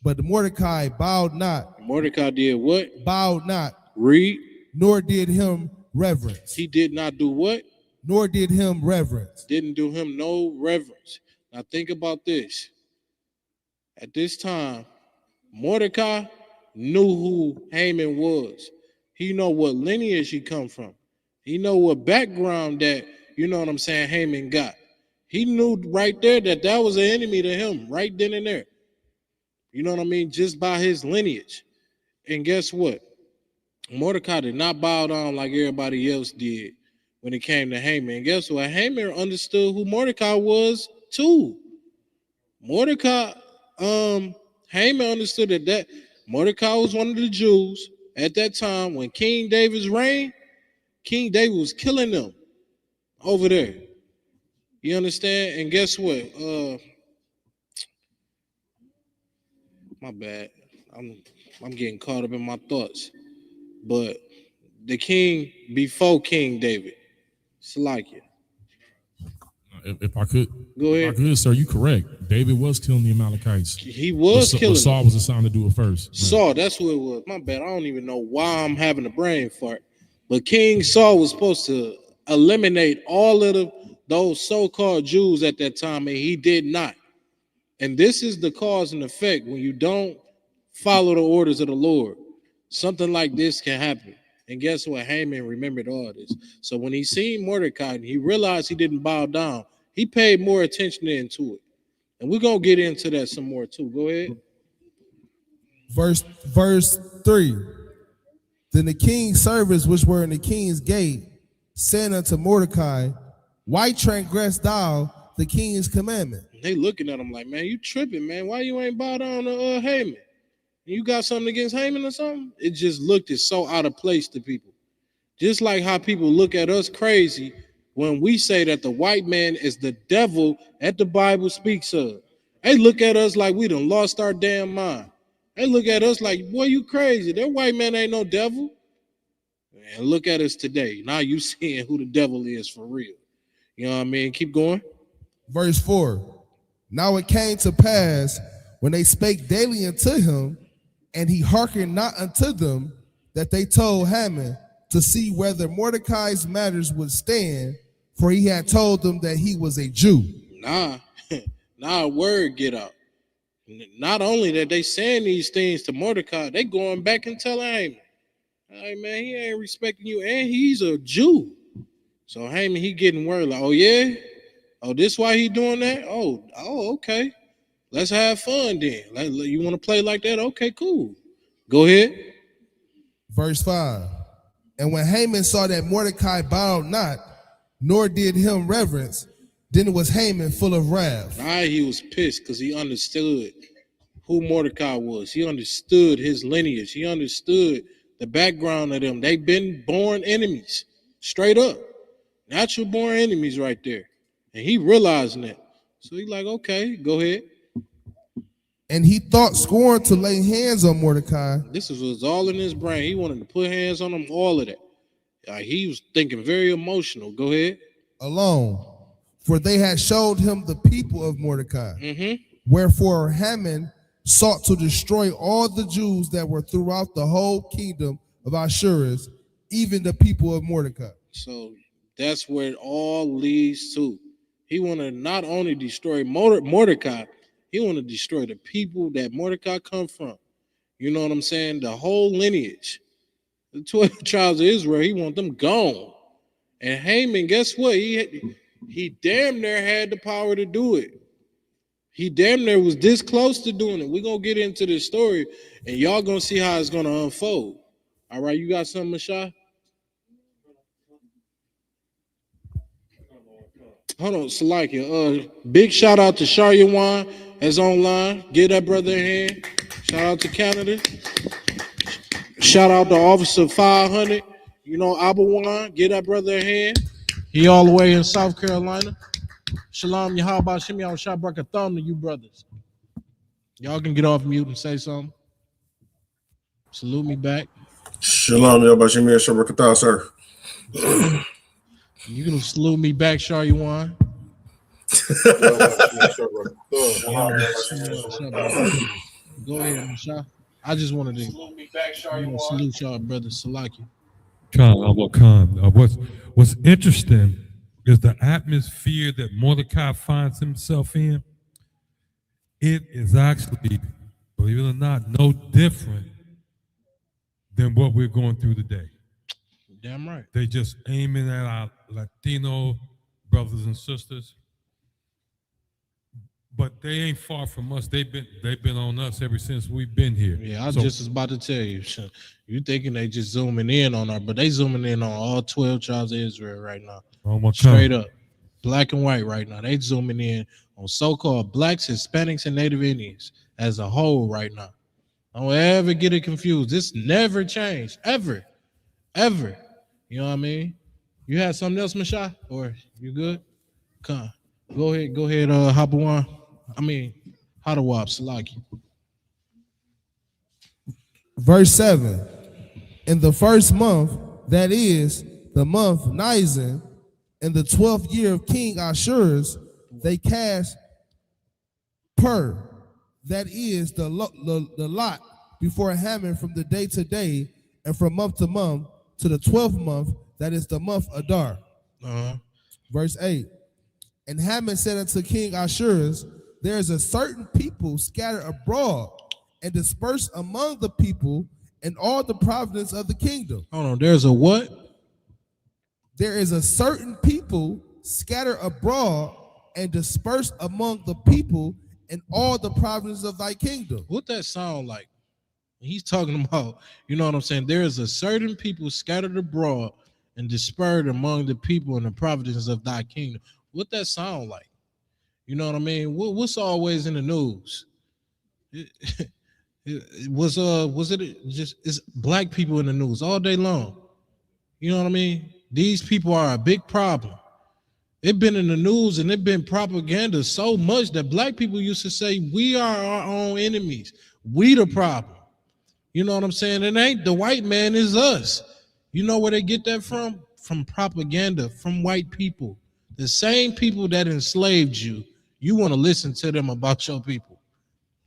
But Mordecai bowed not. Mordecai did what? Bowed not. Read. Nor did him reverence. He did not do what? Nor did him reverence. Didn't do him no reverence. Now think about this. At this time, Mordecai knew who Haman was. He know what lineage he come from. He know what background that, you know what I'm saying, Haman got. He knew right there that was an enemy to him, right then and there. You know what I mean? Just by his lineage. And guess what? Mordecai did not bow down like everybody else did when it came to Haman. And guess what? Haman understood who Mordecai was too. Haman understood that Mordecai was one of the Jews at that time when King David's reign. King David was killing them over there. You understand? And guess what? My bad. I'm getting caught up in my thoughts. But the king before King David, Salakia. If I could, go ahead. If I could, sir, you correct. David was killing the Amalekites. He was killing. But Saul was assigned to do it first. Saul, that's who it was. My bad. I don't even know why I'm having a brain fart. But King Saul was supposed to eliminate all of those so-called Jews at that time, and he did not. And this is the cause and effect when you don't follow the orders of the Lord. Something like this can happen. And guess what? Haman remembered all this. So when he seen Mordecai and he realized he didn't bow down, he paid more attention into it. And we're going to get into that some more too. Go ahead. Verse 3. Then the king's servants which were in the king's gate said unto Mordecai, why transgressed thou the king's commandment? They looking at him like, man, you tripping, man. Why you ain't bow down to Haman? You got something against Haman or something? It just looked so out of place to people. Just like how people look at us crazy when we say that the white man is the devil that the Bible speaks of. They look at us like we done lost our damn mind. They look at us like, boy, you crazy. That white man ain't no devil. And look at us today. Now you seeing who the devil is for real. You know what I mean? Keep going. Verse 4. Now it came to pass when they spake daily unto him, and he hearkened not unto them, that they told Haman to see whether Mordecai's matters would stand, for he had told them that he was a Jew. Nah, a word get out. Not only that they saying these things to Mordecai, they going back and telling Haman, hey man, he ain't respecting you, and he's a Jew. So Haman, he getting word like, oh yeah? Oh, this why he doing that? Oh, okay. Let's have fun then. You want to play like that? Okay, cool. Go ahead. Verse 5. And when Haman saw that Mordecai bowed not, nor did him reverence, then was Haman full of wrath. He was pissed because he understood who Mordecai was. He understood his lineage. He understood the background of them. They've been born enemies, straight up. Natural born enemies right there. And he realizing that. So he's like, okay, go ahead. And he thought scorn to lay hands on Mordecai. This was all in his brain. He wanted to put hands on him, all of that. He was thinking very emotional. Go ahead. Alone, for they had showed him the people of Mordecai. Mm-hmm. Wherefore Haman sought to destroy all the Jews that were throughout the whole kingdom of Ahasuerus, even the people of Mordecai. So that's where it all leads to. He wanted to not only destroy Mordecai, he wanted to destroy the people that Mordecai come from. You know what I'm saying? The whole lineage. The 12 tribes of Israel, he want them gone. And Haman, guess what? He damn near had the power to do it. He damn near was this close to doing it. We're going to get into this story, and y'all going to see how it's going to unfold. All right, you got something, Mashai? Hold on, Salakia. Big shout out to Sharyawan that's online. Give that brother a hand. Shout out to Canada. Shout out to Officer 500. You know, Abawan. Give that brother a hand. He all the way in South Carolina. Shalom, Yahweh, Shimmy, I'll shot a thumb to you brothers. Y'all can get off mute and say something. Salute me back. Shalom, Yahweh, Shimmy, Shabbat, sir. You can salute me back, Sharyawan. Go ahead, Misha. I just wanted to salute y'all, brother Salaki. What's interesting is the atmosphere that Mordecai finds himself in. It is actually, believe it or not, no different than what we're going through today. Damn right. They just aiming at our Latino brothers and sisters. But they ain't far from us. They've been on us ever since we've been here. Yeah, I was just about to tell you. You thinking they just zooming in on our, but they zooming in on all 12 tribes of Israel right now. Straight up. Black and white right now. They zooming in on so-called blacks, Hispanics, and Native Indians as a whole right now. Don't ever get it confused. This never changed. Ever. Ever. You know what I mean? You had something else, Mashai? Or you good? Come on. Go ahead, Habawan. Hadawab, Salaki. Verse 7. In the first month, that is the month Nisan, in the 12th year of King Ashur's, they cast Pur, that is the lot before Haman from the day to day and from month to month to the 12th month, that is the month Adar. Verse 8. And Haman said unto King Ashur's, there is a certain people scattered abroad and dispersed among the people in all the province of the kingdom. Hold on, there's a what? There is a certain people scattered abroad and dispersed among the people in all the provinces of thy kingdom. What that sound like? He's talking about, you know what I'm saying? There is a certain people scattered abroad and dispersed among the people in the provinces of thy kingdom. What that sound like? You know what I mean? What's always in the news? It's black people in the news all day long. You know what I mean? These people are a big problem. It's been in the news and it's been propaganda so much that black people used to say, we are our own enemies. We the problem. You know what I'm saying? It ain't the white man, is us. You know where they get that from? From propaganda, from white people. The same people that enslaved you, you want to listen to them about your people.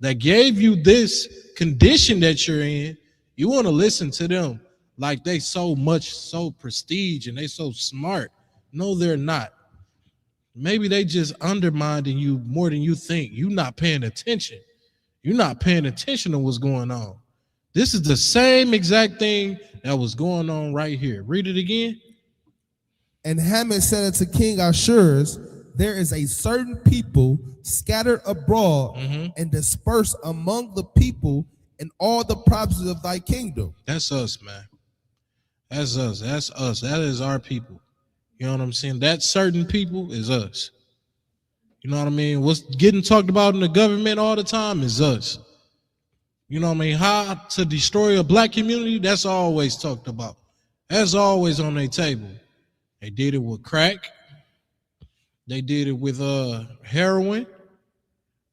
That gave you this condition that you're in, you want to listen to them like they so prestige and they so smart. No, they're not. Maybe they just undermining you more than you think. You're not paying attention. You're not paying attention to what's going on. This is the same exact thing that was going on right here. Read it again. And Haman said unto King Ashur's, there is a certain people scattered abroad and dispersed among the people in all the provinces of thy kingdom. That's us, man. That's us. That's us. That is our people. You know what I'm saying? That certain people is us. You know what I mean? What's getting talked about in the government all the time is us. You know what I mean? How to destroy a black community, that's always talked about. That's always on their table. They did it with crack. They did it with heroin.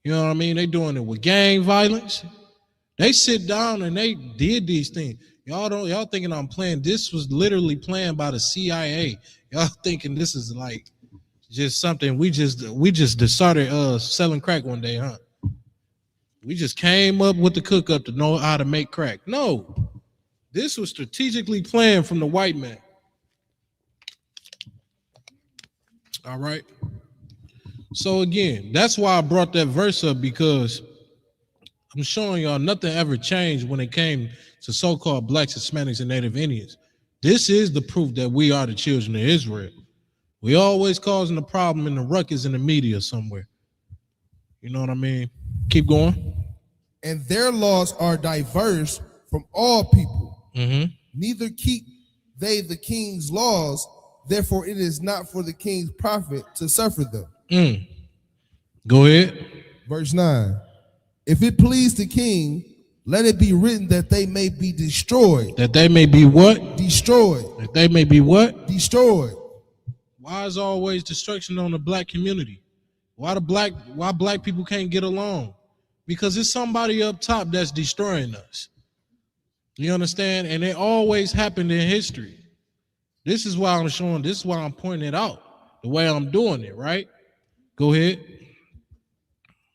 You know what I mean? They doing it with gang violence. They sit down and they did these things. Y'all thinking I'm playing. This was literally planned by the CIA. Y'all thinking this is like just something we just started selling crack one day, huh? We just came up with the cook up to know how to make crack. No, this was strategically planned from the white man. All right. So again, that's why I brought that verse up, because I'm showing y'all nothing ever changed when it came to so-called blacks, Hispanics, and Native Indians. This is the proof that we are the children of Israel. We always causing the problem in the ruckus in the media somewhere. You know what I mean? Keep going. And their laws are diverse from all people. Neither keep they the king's laws, therefore it is not for the king's profit to suffer them. Go ahead. Verse 9. If it please the king, let it be written that they may be destroyed. That they may be what? Destroyed. That they may be what? Destroyed. Why is always destruction on the black community? Why black people can't get along? Because it's somebody up top that's destroying us. You understand? And it always happened in history. This is why I'm showing, this is why I'm pointing it out, the way I'm doing it, right? Go ahead.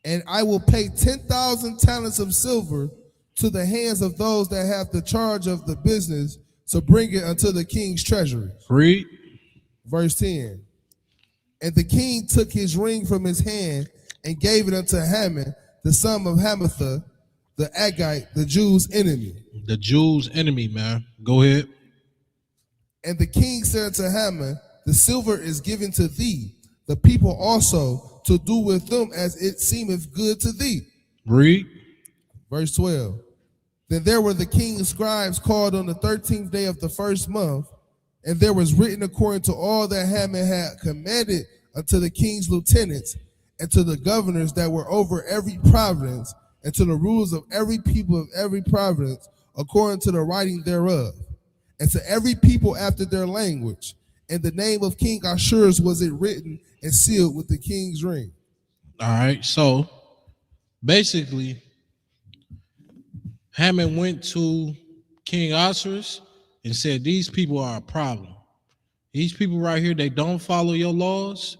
And I will pay 10,000 talents of silver to the hands of those that have the charge of the business to bring it unto the king's treasury. Read. Verse 10. And the king took his ring from his hand and gave it unto Haman, the son of Hammedatha, the Agagite, the Jews' enemy. The Jews' enemy, man. Go ahead. And the king said to Haman, the silver is given to thee, the people also, to do with them as it seemeth good to thee. Read. Verse 12. Then there were the king's scribes called on the 13th day of the first month, and there was written according to all that Haman had commanded unto the king's lieutenants, and to the governors that were over every province, and to the rulers of every people of every province, according to the writing thereof, and to every people after their language. And the name of King Ahasuerus was it written and sealed with the king's ring. All right, so basically, Haman went to King Ahasuerus and said, these people are a problem. These people right here, they don't follow your laws.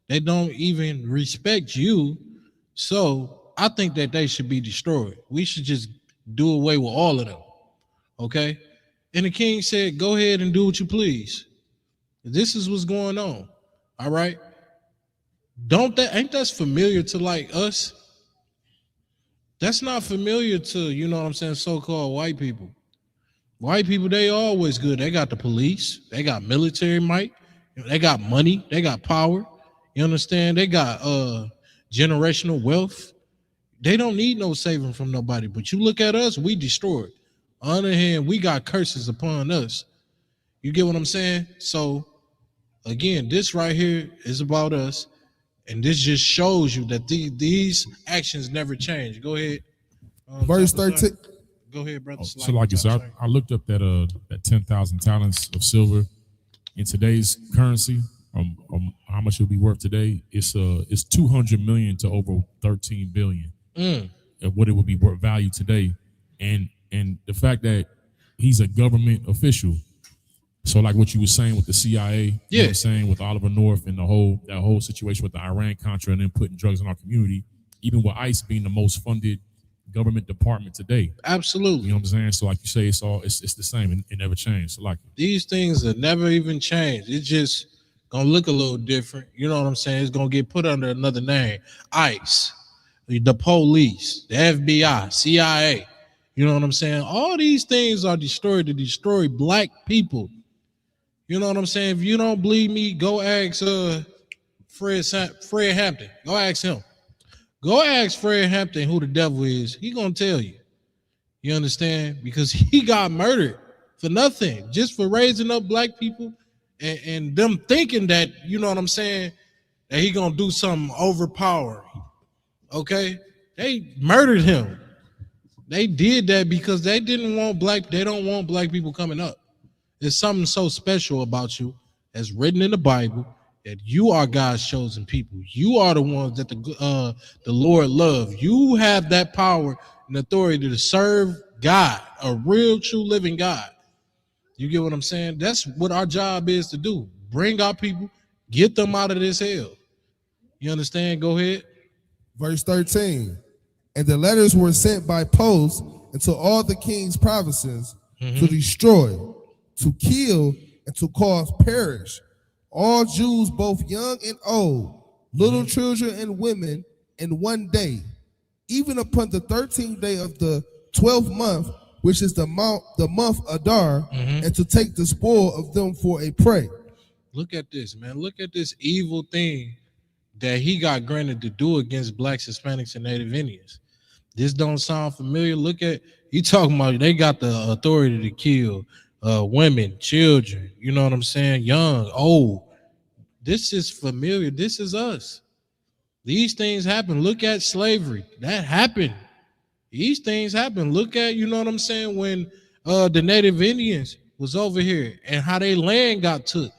They don't even respect you. So I think that they should be destroyed. We should just do away with all of them. Okay? And the king said, go ahead and do what you please. This is what's going on. All right? Ain't that familiar to like us? That's not familiar to, you know what I'm saying, so-called white people. White people, they always good. They got the police. They got military might. They got money. They got power. You understand? They got generational wealth. They don't need no saving from nobody. But you look at us, we destroyed. On the other hand, we got curses upon us. You get what I'm saying? So, again, this right here is about us. And this just shows you that these actions never change. Go ahead. Verse 13. Go ahead, brother. So like you said, I looked up that 10,000 talents of silver in today's currency. How much it would be worth today? It's 200 million to over 13 billion. Of what it would be worth value today, and the fact that he's a government official. So like what you were saying with the CIA, you know what I'm saying, with Oliver North and that whole situation with the Iran-Contra and then putting drugs in our community, even with ICE being the most funded government department today. Absolutely. You know what I'm saying? So like you say, it's the same and it never changed. So like these things have never even changed. It's just gonna look a little different. You know what I'm saying? It's gonna get put under another name. ICE, the police, the FBI, CIA. You know what I'm saying? All these things are destroyed to destroy black people. You know what I'm saying? If you don't believe me, go ask Fred Hampton. Go ask him. Go ask Fred Hampton who the devil is. He gonna tell you. You understand? Because he got murdered for nothing, just for raising up black people and them thinking that, you know what I'm saying, that he gonna do something overpowering. Okay? They murdered him. They did that because they don't want black people coming up. There's something so special about you that's written in the Bible that you are God's chosen people. You are the ones that the Lord loves. You have that power and authority to serve God, a real, true, living God. You get what I'm saying? That's what our job is to do. Bring our people, get them out of this hell. You understand? Go ahead. Verse 13. And the letters were sent by post into all the king's provinces to destroy, to kill, and to cause perish all Jews, both young and old, little children and women, in one day, even upon the 13th day of the 12th month, which is the month Adar, and to take the spoil of them for a prey. Look at this, man. Look at this evil thing that he got granted to do against blacks, Hispanics, and Native Indians. This don't sound familiar. Look at, you talking about they got the authority to kill women, children, you know what I'm saying? Young, old. This is familiar. This is us. These things happen. Look at slavery. That happened. These things happen. Look at, you know what I'm saying, when the Native Indians was over here and how their land got took.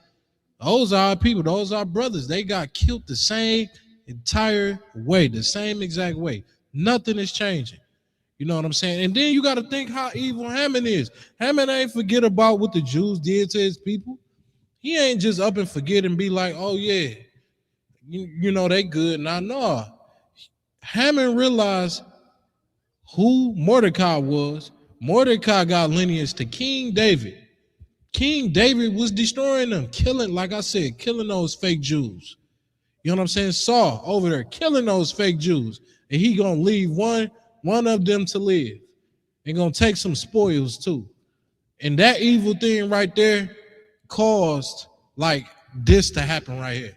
Those are our people. Those are our brothers. They got killed the same entire way, the same exact way. Nothing is changing. You know what I'm saying? And then you got to think how evil Haman is. Haman ain't forget about what the Jews did to his people. He ain't just up and forget and be like, oh, yeah, you know, they good. Now, no. Haman realized who Mordecai was. Mordecai got lineage to King David. King David was destroying them, killing, like I said, killing those fake Jews. You know what I'm saying? Saul over there killing those fake Jews. And he gonna leave one of them to live. And gonna take some spoils too. And that evil thing right there caused like this to happen right here.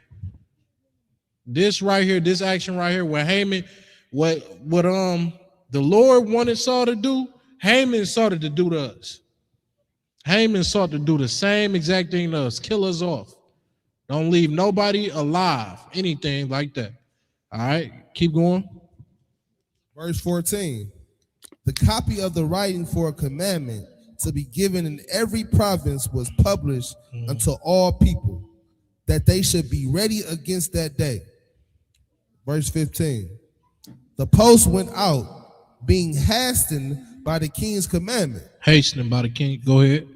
This right here, this action right here, where Haman, what the Lord wanted Saul to do, Haman started to do to us. Haman sought to do the same exact thing to us, kill us off. Don't leave nobody alive, anything like that. All right, keep going. Verse 14. The copy of the writing for a commandment to be given in every province was published unto all people, that they should be ready against that day. Verse 15. The post went out, being hastened by the king's commandment. Hastening by the king. Go ahead.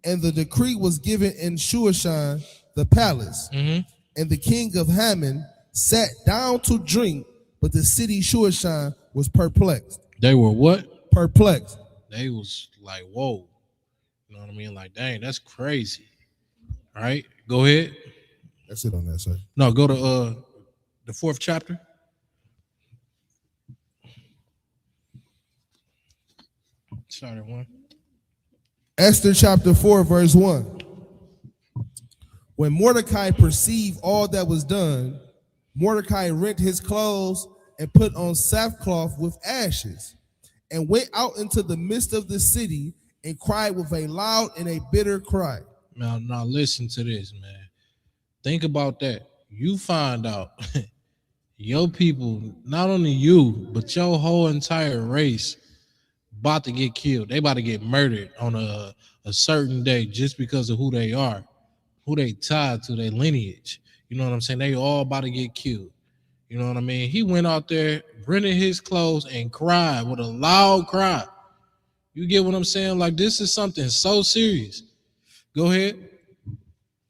And the decree was given in Shushan, the palace. And the king of Haman sat down to drink, but the city Shushan was perplexed. They were what? Perplexed. They was like, whoa. You know what I mean? Like, dang, that's crazy. All right, go ahead. That's it on that side. No, go to the 4th chapter. Start at 1. Esther chapter 4, verse 1. When Mordecai perceived all that was done, Mordecai rent his clothes and put on sackcloth with ashes, and went out into the midst of the city and cried with a loud and a bitter cry. Now listen to this, man. Think about that. You find out your people, not only you, but your whole entire race about to get killed. They about to get murdered on a certain day just because of who they are, who they tied to, their lineage. You know what I'm saying? They all about to get killed. You know what I mean? He went out there, rented his clothes, and cried with a loud cry. You get what I'm saying? Like, this is something so serious. Go ahead.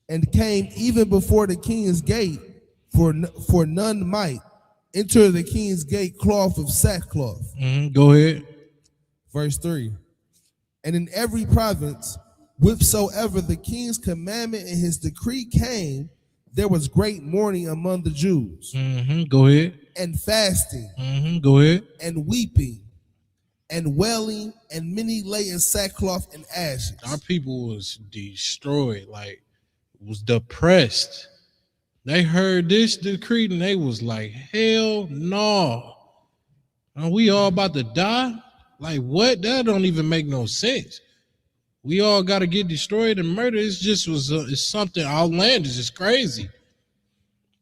And came even before the king's gate, for none might enter the king's gate cloth of sackcloth. Go ahead. Verse 3. And in every province, whithersoever the king's commandment and his decree came, there was great mourning among the Jews. Go ahead. And fasting. Go ahead. And weeping. And wailing. And many lay in sackcloth and ashes. Our people was destroyed, like, was depressed. They heard this decree and they was like, hell no. Are we all about to die? Like, what? That don't even make no sense. We all got to get destroyed and murdered. It's just it's something. Our land is just crazy.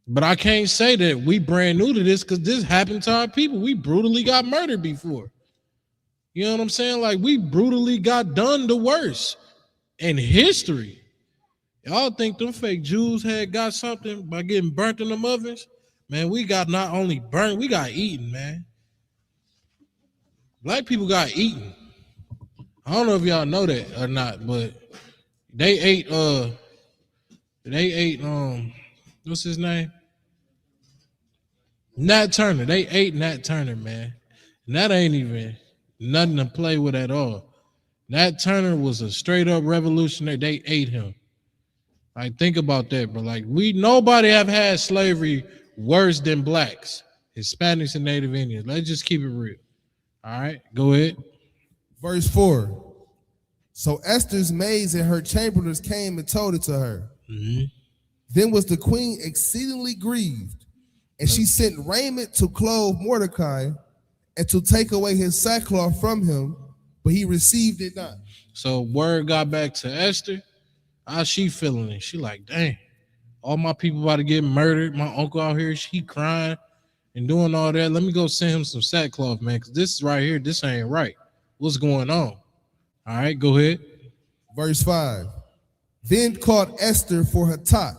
But I can't say that we brand new to this because this happened to our people. We brutally got murdered before. You know what I'm saying? Like, we brutally got done the worst in history. Y'all think them fake Jews had got something by getting burnt in them ovens? Man, we got not only burnt, we got eaten, man. Black people got eaten. I don't know if y'all know that or not, but they ate what's his name? Nat Turner. They ate Nat Turner, man. And that ain't even nothing to play with at all. Nat Turner was a straight up revolutionary. They ate him. Like, think about that, bro. Like, nobody have had slavery worse than blacks. Hispanics and Native Indians. Let's just keep it real. All right, go ahead. Verse 4. So Esther's maids and her chamberlains came and told it to her. Mm-hmm. Then was the queen exceedingly grieved, and she sent raiment to clothe Mordecai and to take away his sackcloth from him, but he received it not. So word got back to Esther. How she feeling it? She like, dang, all my people about to get murdered. My uncle out here, she crying and doing all that. Let me go send him some sackcloth, man, because this right here, this ain't right. What's going on? All right, go ahead. Verse 5. Then called Esther for Hatak,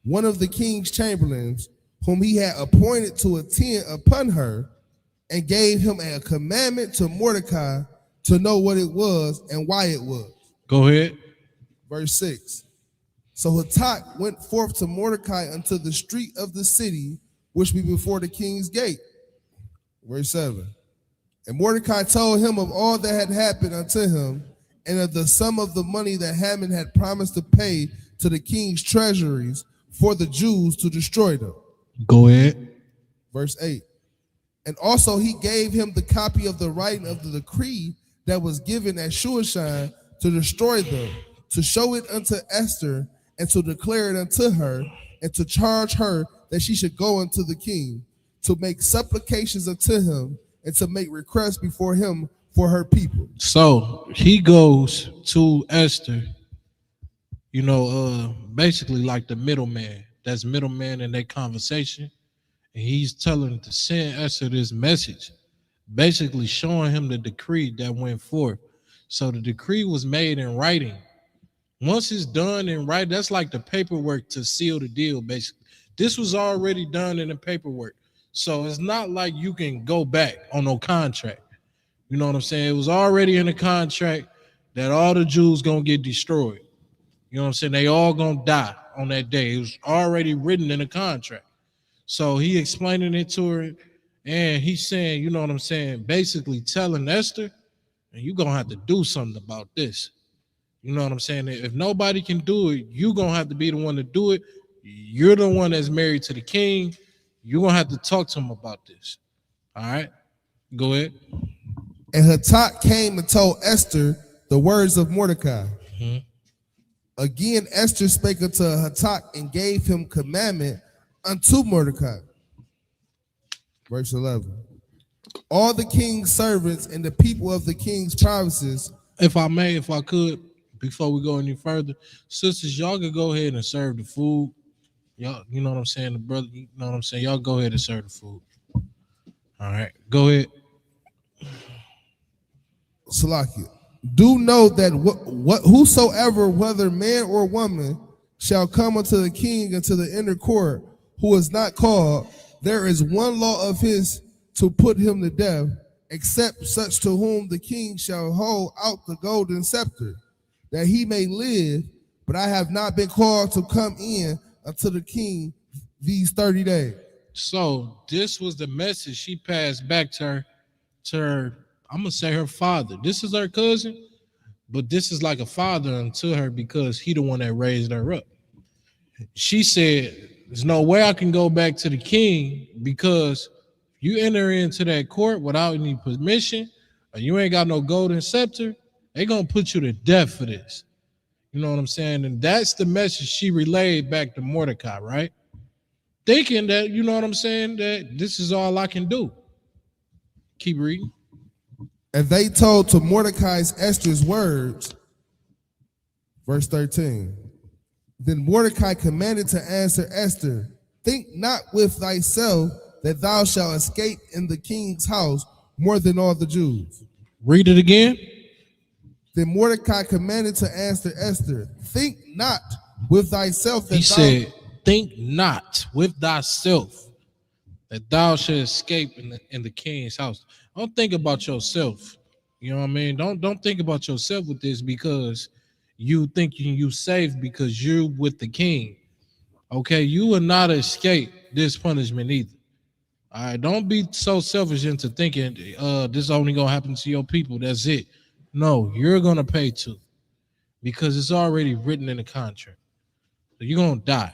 one of the king's chamberlains, whom he had appointed to attend upon her, and gave him a commandment to Mordecai to know what it was and why it was. Go ahead. Verse 6. So Hatak went forth to Mordecai unto the street of the city, which be before the king's gate. Verse 7. And Mordecai told him of all that had happened unto him, and of the sum of the money that Haman had promised to pay to the king's treasuries for the Jews to destroy them. Go ahead. Verse 8. And also he gave him the copy of the writing of the decree that was given at Shushan to destroy them, to show it unto Esther, and to declare it unto her, and to charge her that she should go unto the king, to make supplications unto him, and to make requests before him for her people. So he goes to Esther, basically like the middleman. That's middleman in that conversation. And he's telling him to send Esther this message, basically showing him the decree that went forth. So the decree was made in writing. Once it's done in writing, that's like the paperwork to seal the deal, basically. This was already done in the paperwork. So it's not like you can go back on no contract. You know what I'm saying? It was already in the contract that all the Jews gonna get destroyed. You know what I'm saying? They all gonna die on that day. It was already written in the contract. So he explaining it to her, and he's saying, you know what I'm saying, basically telling Esther, and you're gonna have to do something about this. You know what I'm saying? If nobody can do it, you're gonna have to be the one to do it. You're the one that's married to the king. You're gonna have to talk to him about this. All right, go ahead. And Hatak came and told Esther the words of Mordecai. Mm-hmm. Again, Esther spake unto Hatak and gave him commandment unto Mordecai. Verse 11. All the king's servants and the people of the king's provinces. If I could, before we go any further, sisters, y'all could go ahead and serve the food. Y'all, you know what I'm saying? The brother, you know what I'm saying? Y'all go ahead and serve the food. All right, go ahead. Salakia. Do know that whosoever, whether man or woman, shall come unto the king into the inner court, who is not called, there is one law of his to put him to death, except such to whom the king shall hold out the golden scepter, that he may live. But I have not been called to come in unto the king these 30 days. So this was the message she passed back to her, I'm gonna say her father. This is her cousin, but this is like a father unto her because he the one that raised her up. She said, there's no way I can go back to the king, because you enter into that court without any permission, or you ain't got no golden scepter, they gonna put you to death for this. You know what I'm saying? And that's the message she relayed back to Mordecai, right? Thinking that, you know what I'm saying, that this is all I can do. Keep reading. And they told to Mordecai's Esther's words. Verse 13. Then Mordecai commanded to answer Esther, think not with thyself that thou shalt escape in the king's house more than all the Jews. Read it again. Then Mordecai commanded to answer Esther, think not with thyself that he said, think not with thyself that thou shalt escape in the king's house. Don't think about yourself. You know what I mean? Don't think about yourself with this, because you thinking you safe because you're with the king. Okay, you will not escape this punishment either. All right, don't be so selfish into thinking this is only gonna happen to your people. That's it. No, you're gonna pay too, because it's already written in the contract. So you're gonna die.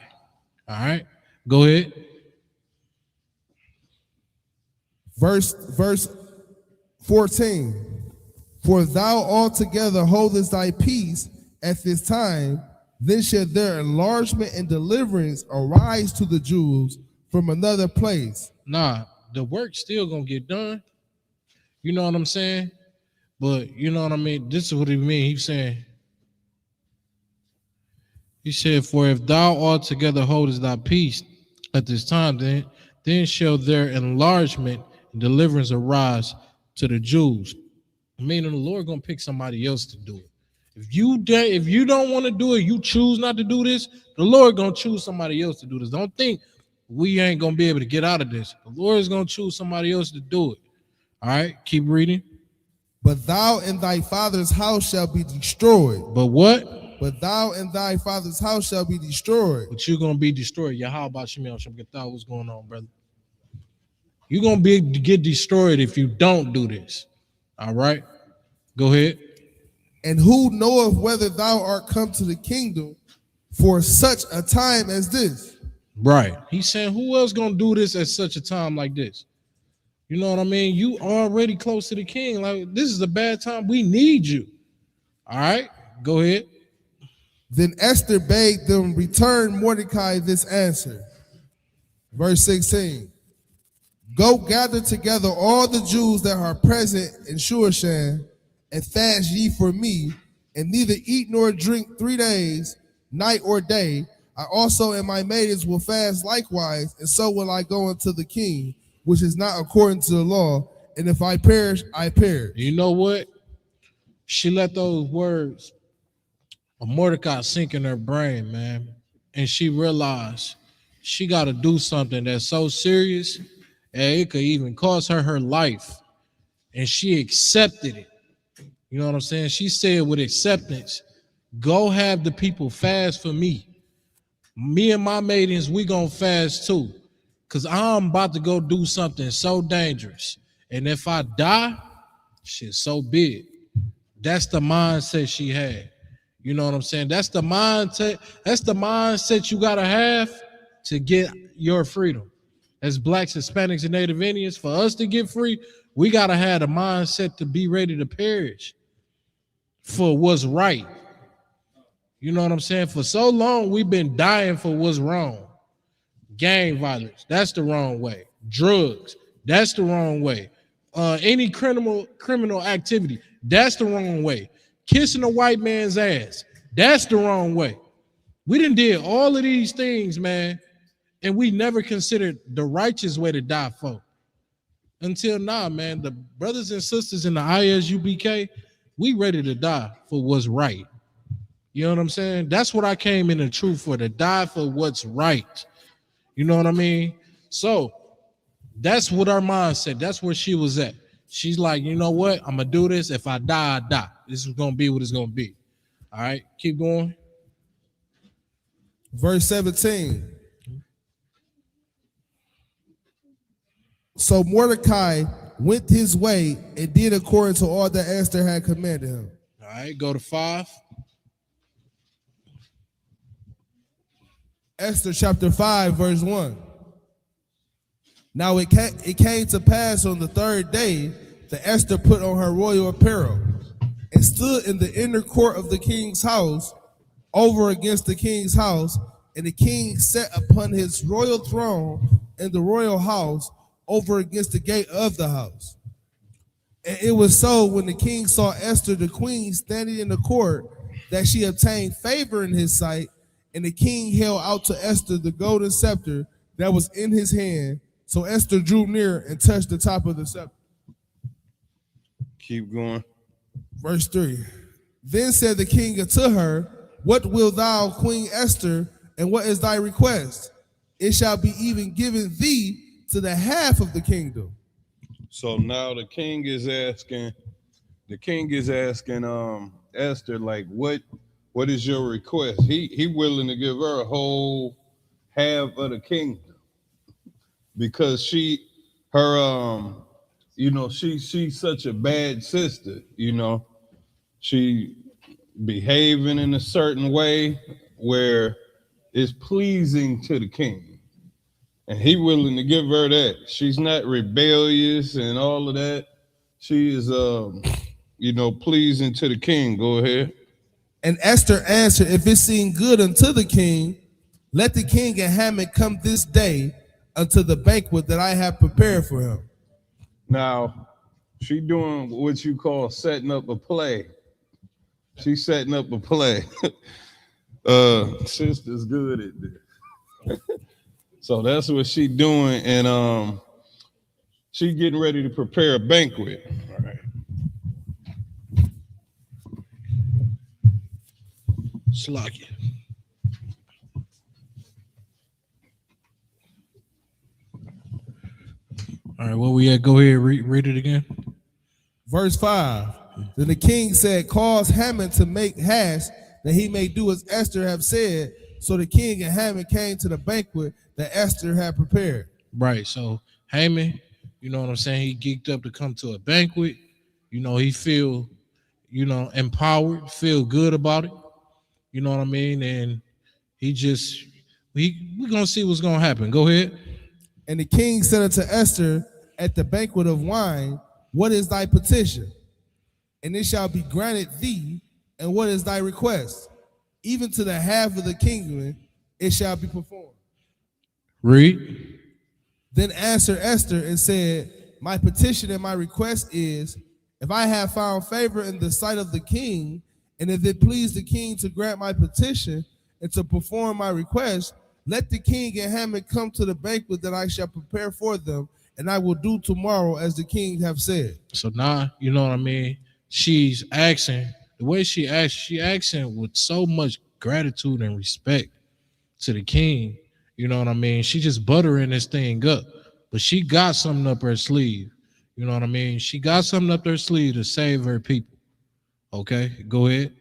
All right, go ahead. Verse 14. For thou altogether holdest thy peace at this time, then shall their enlargement and deliverance arise to the Jews from another place. Nah, the work still gonna get done. You know what I'm saying? But you know what I mean? This is what he mean. He's saying, he said, for if thou altogether holdest thy peace at this time, then shall their enlargement and deliverance arise to the Jews. Meaning the Lord gonna pick somebody else to do it. If you don't want to do it, you choose not to do this, the Lord gonna choose somebody else to do this. Don't think we ain't gonna be able to get out of this. The Lord is gonna choose somebody else to do it. All right, keep reading. But thou and thy father's house shall be destroyed. But what? But thou and thy father's house shall be destroyed. But you're gonna be destroyed. Yeah, how about Shemel Shabbatai? What's going on, brother? You're gonna get destroyed if you don't do this. All right, go ahead. And who knoweth whether thou art come to the kingdom for such a time as this? Right. He's saying, who else gonna do this at such a time like this? You know what I mean? You already close to the king. Like, this is a bad time. We need you. All right, go ahead. Then Esther bade them return Mordecai this answer. Verse 16. Go gather together all the Jews that are present in Shushan, and fast ye for me, and neither eat nor drink 3 days, night or day. I also and my maidens will fast likewise, and so will I go unto the king, which is not according to the law. And if I perish, I perish. You know what? She let those words of Mordecai sink in her brain, man. And she realized she got to do something that's so serious, and it could even cost her life. And she accepted it. You know what I'm saying? She said with acceptance, go have the people fast for me. Me and my maidens, we gonna fast too. Because I'm about to go do something so dangerous. And if I die, shit, so big. That's the mindset she had. You know what I'm saying? That's the mindset you gotta have to get your freedom. As blacks, Hispanics, and Native Indians, for us to get free, we gotta have the mindset to be ready to perish for what's right. You know what I'm saying? For so long, we've been dying for what's wrong. Gang violence, that's the wrong way. Drugs, that's the wrong way. Any criminal activity, that's the wrong way. Kissing a white man's ass, that's the wrong way. We done did all of these things, man, and we never considered the righteous way to die for. Until now, man, the brothers and sisters in the ISUPK, we ready to die for what's right. You know what I'm saying? That's what I came in the truth for, to die for what's right. You know what I mean? So that's what our mindset, that's where she was at. She's like, you know what? I'm going to do this. If I die, I die. This is going to be what it's going to be. All right, keep going. Verse 17. So Mordecai went his way and did according to all that Esther had commanded him. All right, go to 5. Esther chapter 5, verse 1. Now it came to pass on the 3rd day that Esther put on her royal apparel and stood in the inner court of the king's house over against the king's house. And the king sat upon his royal throne in the royal house over against the gate of the house. And it was so, when the king saw Esther the queen standing in the court, that she obtained favor in his sight. And the king held out to Esther the golden scepter that was in his hand. So Esther drew near and touched the top of the scepter. Keep going. Verse 3. Then said the king unto her, what wilt thou, Queen Esther, and what is thy request? It shall be even given thee to the half of the kingdom. So now the king is asking Esther, like, what is your request? He willing to give her a whole half of the kingdom, because she's such a bad sister, you know. She behaving in a certain way where it's pleasing to the king. And he willing to give her that. She's not rebellious and all of that. She is, pleasing to the king. Go ahead. And Esther answered, if it seem good unto the king, let the king and Haman come this day unto the banquet that I have prepared for him. Now, she doing what you call setting up a play. She's setting up a play. Sister's good at this. So that's what she doing, and she getting ready to prepare a banquet. All right. Slack it. All right, where we at? Go ahead, read it again. Verse 5. Then the king said, cause Haman to make haste, that he may do as Esther have said. So the king and Haman came to the banquet that Esther had prepared. Right, so Haman, you know what I'm saying, he geeked up to come to a banquet. You know, he feel, empowered, feel good about it. You know what I mean? And he just, we're going to see what's going to happen. Go ahead. And the king said unto Esther at the banquet of wine, what is thy petition? And it shall be granted thee. And what is thy request? Even to the half of the kingdom, it shall be performed. Read. Then answered Esther and said, my petition and my request is, if I have found favor in the sight of the king, and if it please the king to grant my petition and to perform my request, let the king and Haman come to the banquet that I shall prepare for them, and I will do tomorrow as the king have said. So now, you know what I mean? She's asking, the way she asking with so much gratitude and respect to the king. You know what I mean? She just buttering this thing up, but she got something up her sleeve. You know what I mean? She got something up her sleeve to save her people. Okay, go ahead.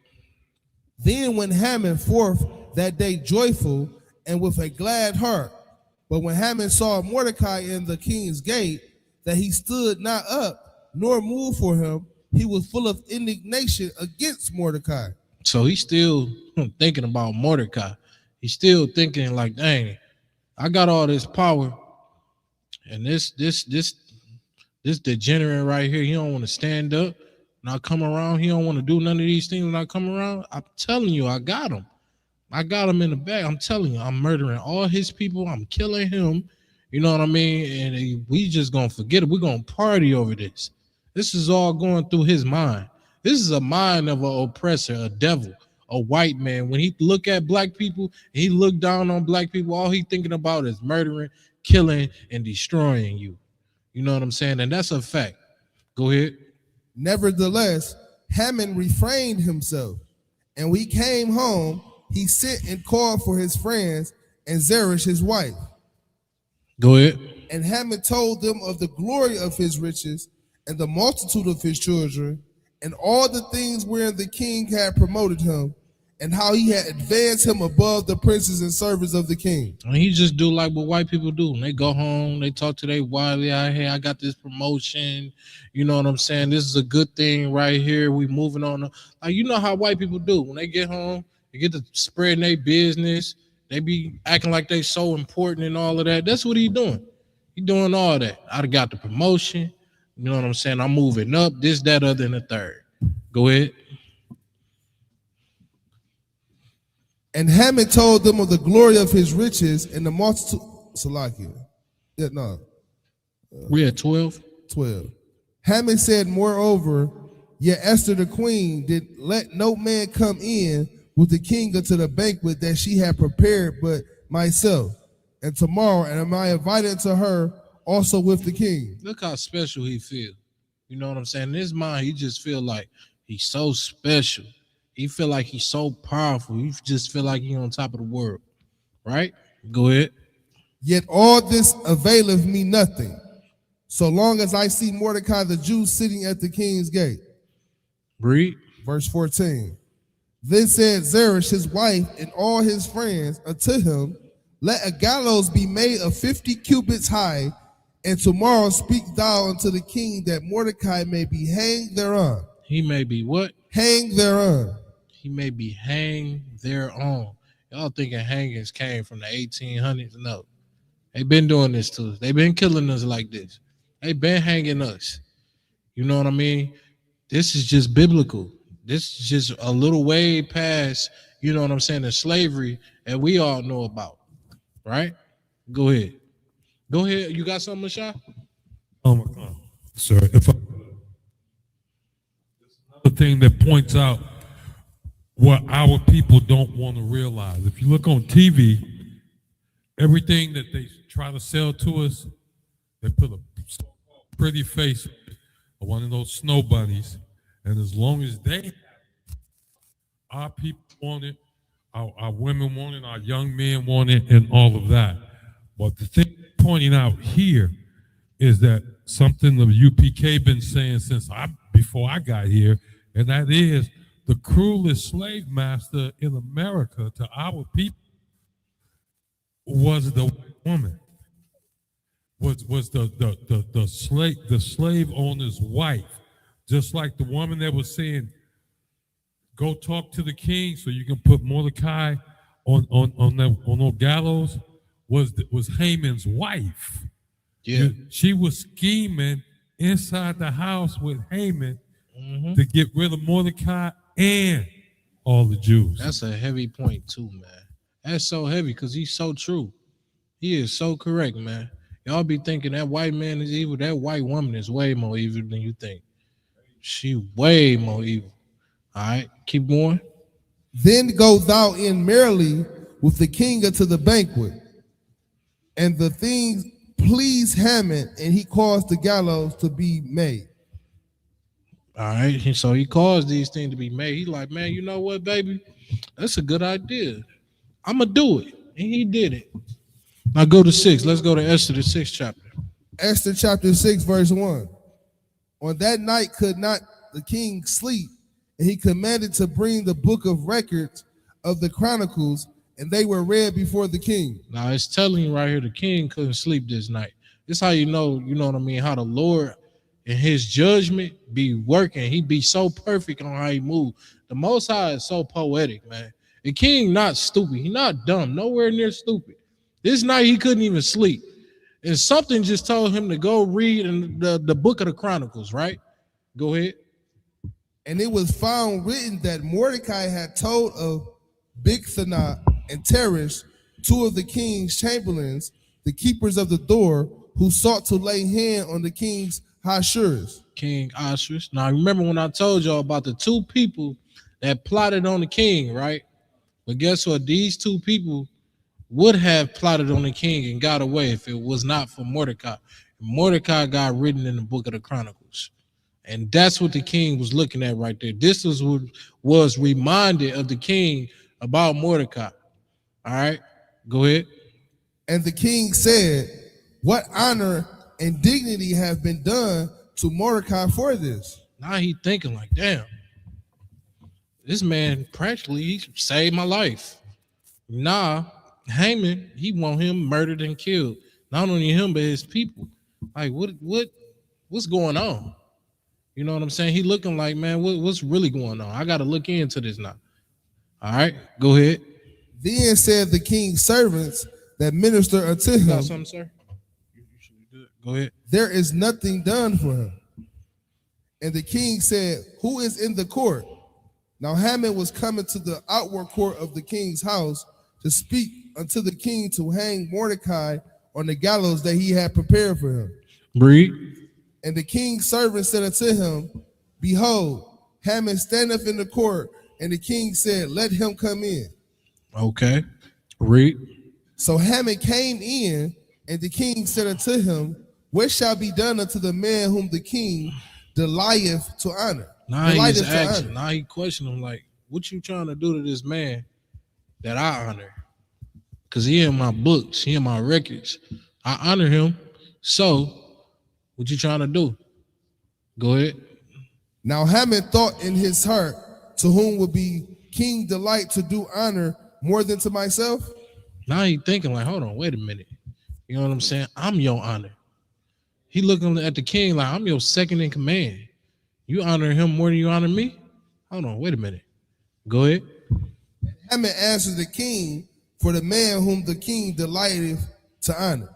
Then went Haman forth that day joyful and with a glad heart. But when Haman saw Mordecai in the king's gate, that he stood not up, nor moved for him, he was full of indignation against Mordecai. So he's still thinking about Mordecai. He's still thinking like, dang, I got all this power, and this degenerate right here, he don't want to stand up. When I come around, he don't want to do none of these things when I come around. I'm telling you, I got him. I got him in the bag. I'm telling you, I'm murdering all his people. I'm killing him. You know what I mean? And we just gonna forget it. We're gonna party over this. This is all going through his mind. This is a mind of an oppressor, a devil, a white man. When he look at black people, he look down on black people, all he thinking about is murdering, killing, and destroying you. You know what I'm saying? And that's a fact. Go ahead. Nevertheless, Haman refrained himself, and when he came home, he sent and called for his friends and Zeresh his wife. Go ahead. And Haman told them of the glory of his riches and the multitude of his children and all the things wherein the king had promoted him, and how he had advanced him above the princes and servants of the king. And he just do like what white people do. When they go home, they talk to their wife, hey, I got this promotion. You know what I'm saying? This is a good thing right here. We moving on. Like, you know how white people do. When they get home, they get to spreading their business. They be acting like they so important and all of that. That's what he doing. He doing all that. I got the promotion. You know what I'm saying? I'm moving up, this, that, other, and the third. Go ahead. And Haman told them of the glory of his riches and the multitude. Salakia. Yeah, no. We at 12? 12. Haman said, moreover, yet Esther the queen did let no man come in with the king unto the banquet that she had prepared but myself. And tomorrow, and am I invited to her also with the king? Look how special he feel. You know what I'm saying? In his mind, he just feel like he's so special. He feel like he's so powerful. He just feel like he's on top of the world. Right? Go ahead. Yet all this availeth me nothing, so long as I see Mordecai the Jew sitting at the king's gate. Read. Verse 14. Then said Zeresh his wife and all his friends unto him, let a gallows be made of 50 cubits high, and tomorrow speak thou unto the king that Mordecai may be hanged thereon. He may be what? Hanged thereon. He may be hanged thereon. Y'all thinking hangings came from the 1800s? No. They been doing this to us. They been killing us like this. They been hanging us. You know what I mean? This is just biblical. This is just a little way past, you know what I'm saying, the slavery that we all know about. Right? Go ahead. Go ahead. You got something, Shah? Oh my God, sir. If I, another thing that points out what our people don't want to realize. If you look on TV, everything that they try to sell to us, they put a pretty face of one of those snow bunnies, and as long as they, our people want it, our women want it, our young men want it, and all of that. But the thing pointing out here is that something the UPK been saying before I got here, and that is the cruelest slave master in America to our people was the woman. Was the slave owner's wife, just like the woman that was saying, "Go talk to the king so you can put Mordecai on the gallows," was Haman's wife. Yeah, she was scheming inside the house with Haman to get rid of Mordecai and all the Jews. That's a heavy point too, man. That's so heavy because he's so true. He is so correct, man. Y'all be thinking that white man is evil. That white woman is way more evil than you think. She way more evil. All right, keep going. Then go thou in merrily with the king unto the banquet. And the things pleased Haman, and he caused the gallows to be made. All right, so he caused these things to be made. He's like, man, you know what, baby? That's a good idea. I'm going to do it. And he did it. Now go to 6. Let's go to Esther, the 6th chapter. Esther chapter 6, verse 1. On that night could not the king sleep, and he commanded to bring the book of records of the chronicles, and they were read before the king. Now it's telling you right here, the king couldn't sleep this night. This how you know what I mean, how the Lord and his judgment be working. He be so perfect on how he move. The Most High is so poetic, man. The king not stupid. He not dumb. Nowhere near stupid. This night he couldn't even sleep. And something just told him to go read in the book of the Chronicles, right? Go ahead. And it was found written that Mordecai had told of Bigthana and Teresh, two of the king's chamberlains, the keepers of the door, who sought to lay hand on the king's Ahasuerus. King Ahasuerus. Now remember when I told y'all about the two people that plotted on the king, right? But guess what? These two people would have plotted on the king and got away if it was not for Mordecai. Mordecai got written in the book of the Chronicles. And that's what the king was looking at right there. This is what was reminded of the king about Mordecai. All right, go ahead. And the king said, what honor and dignity have been done to Mordecai for this? Now he thinking like, damn, this man practically he saved my life. Nah, Haman, he want him murdered and killed. Not only him, but his people. Like, what's going on? You know what I'm saying? He looking like, man, what's really going on? I got to look into this now. All right, go ahead. Then said the king's servants that minister unto him. Got something, sir? You should be good. Go ahead. There is nothing done for him. And the king said, who is in the court? Now Haman was coming to the outward court of the king's house to speak unto the king to hang Mordecai on the gallows that he had prepared for him. Read. And the king's servant said unto him, behold, Haman standeth in the court. And the king said, let him come in. Okay. Read. So Haman came in, and the king said unto him, what shall be done unto the man whom the king delighteth to honor? Now he's asking. Now he questioning him like, what you trying to do to this man that I honor? Because he in my books, he in my records. I honor him. So what you trying to do? Go ahead. Now Haman thought in his heart, to whom would be king delight to do honor more than to myself? Now he thinking like, hold on, wait a minute. You know what I'm saying? I'm your honor. He looking at the king like, I'm your second in command. You honor him more than you honor me? Hold on, wait a minute. Go ahead. Haman answered the king, for the man whom the king delighteth to honor.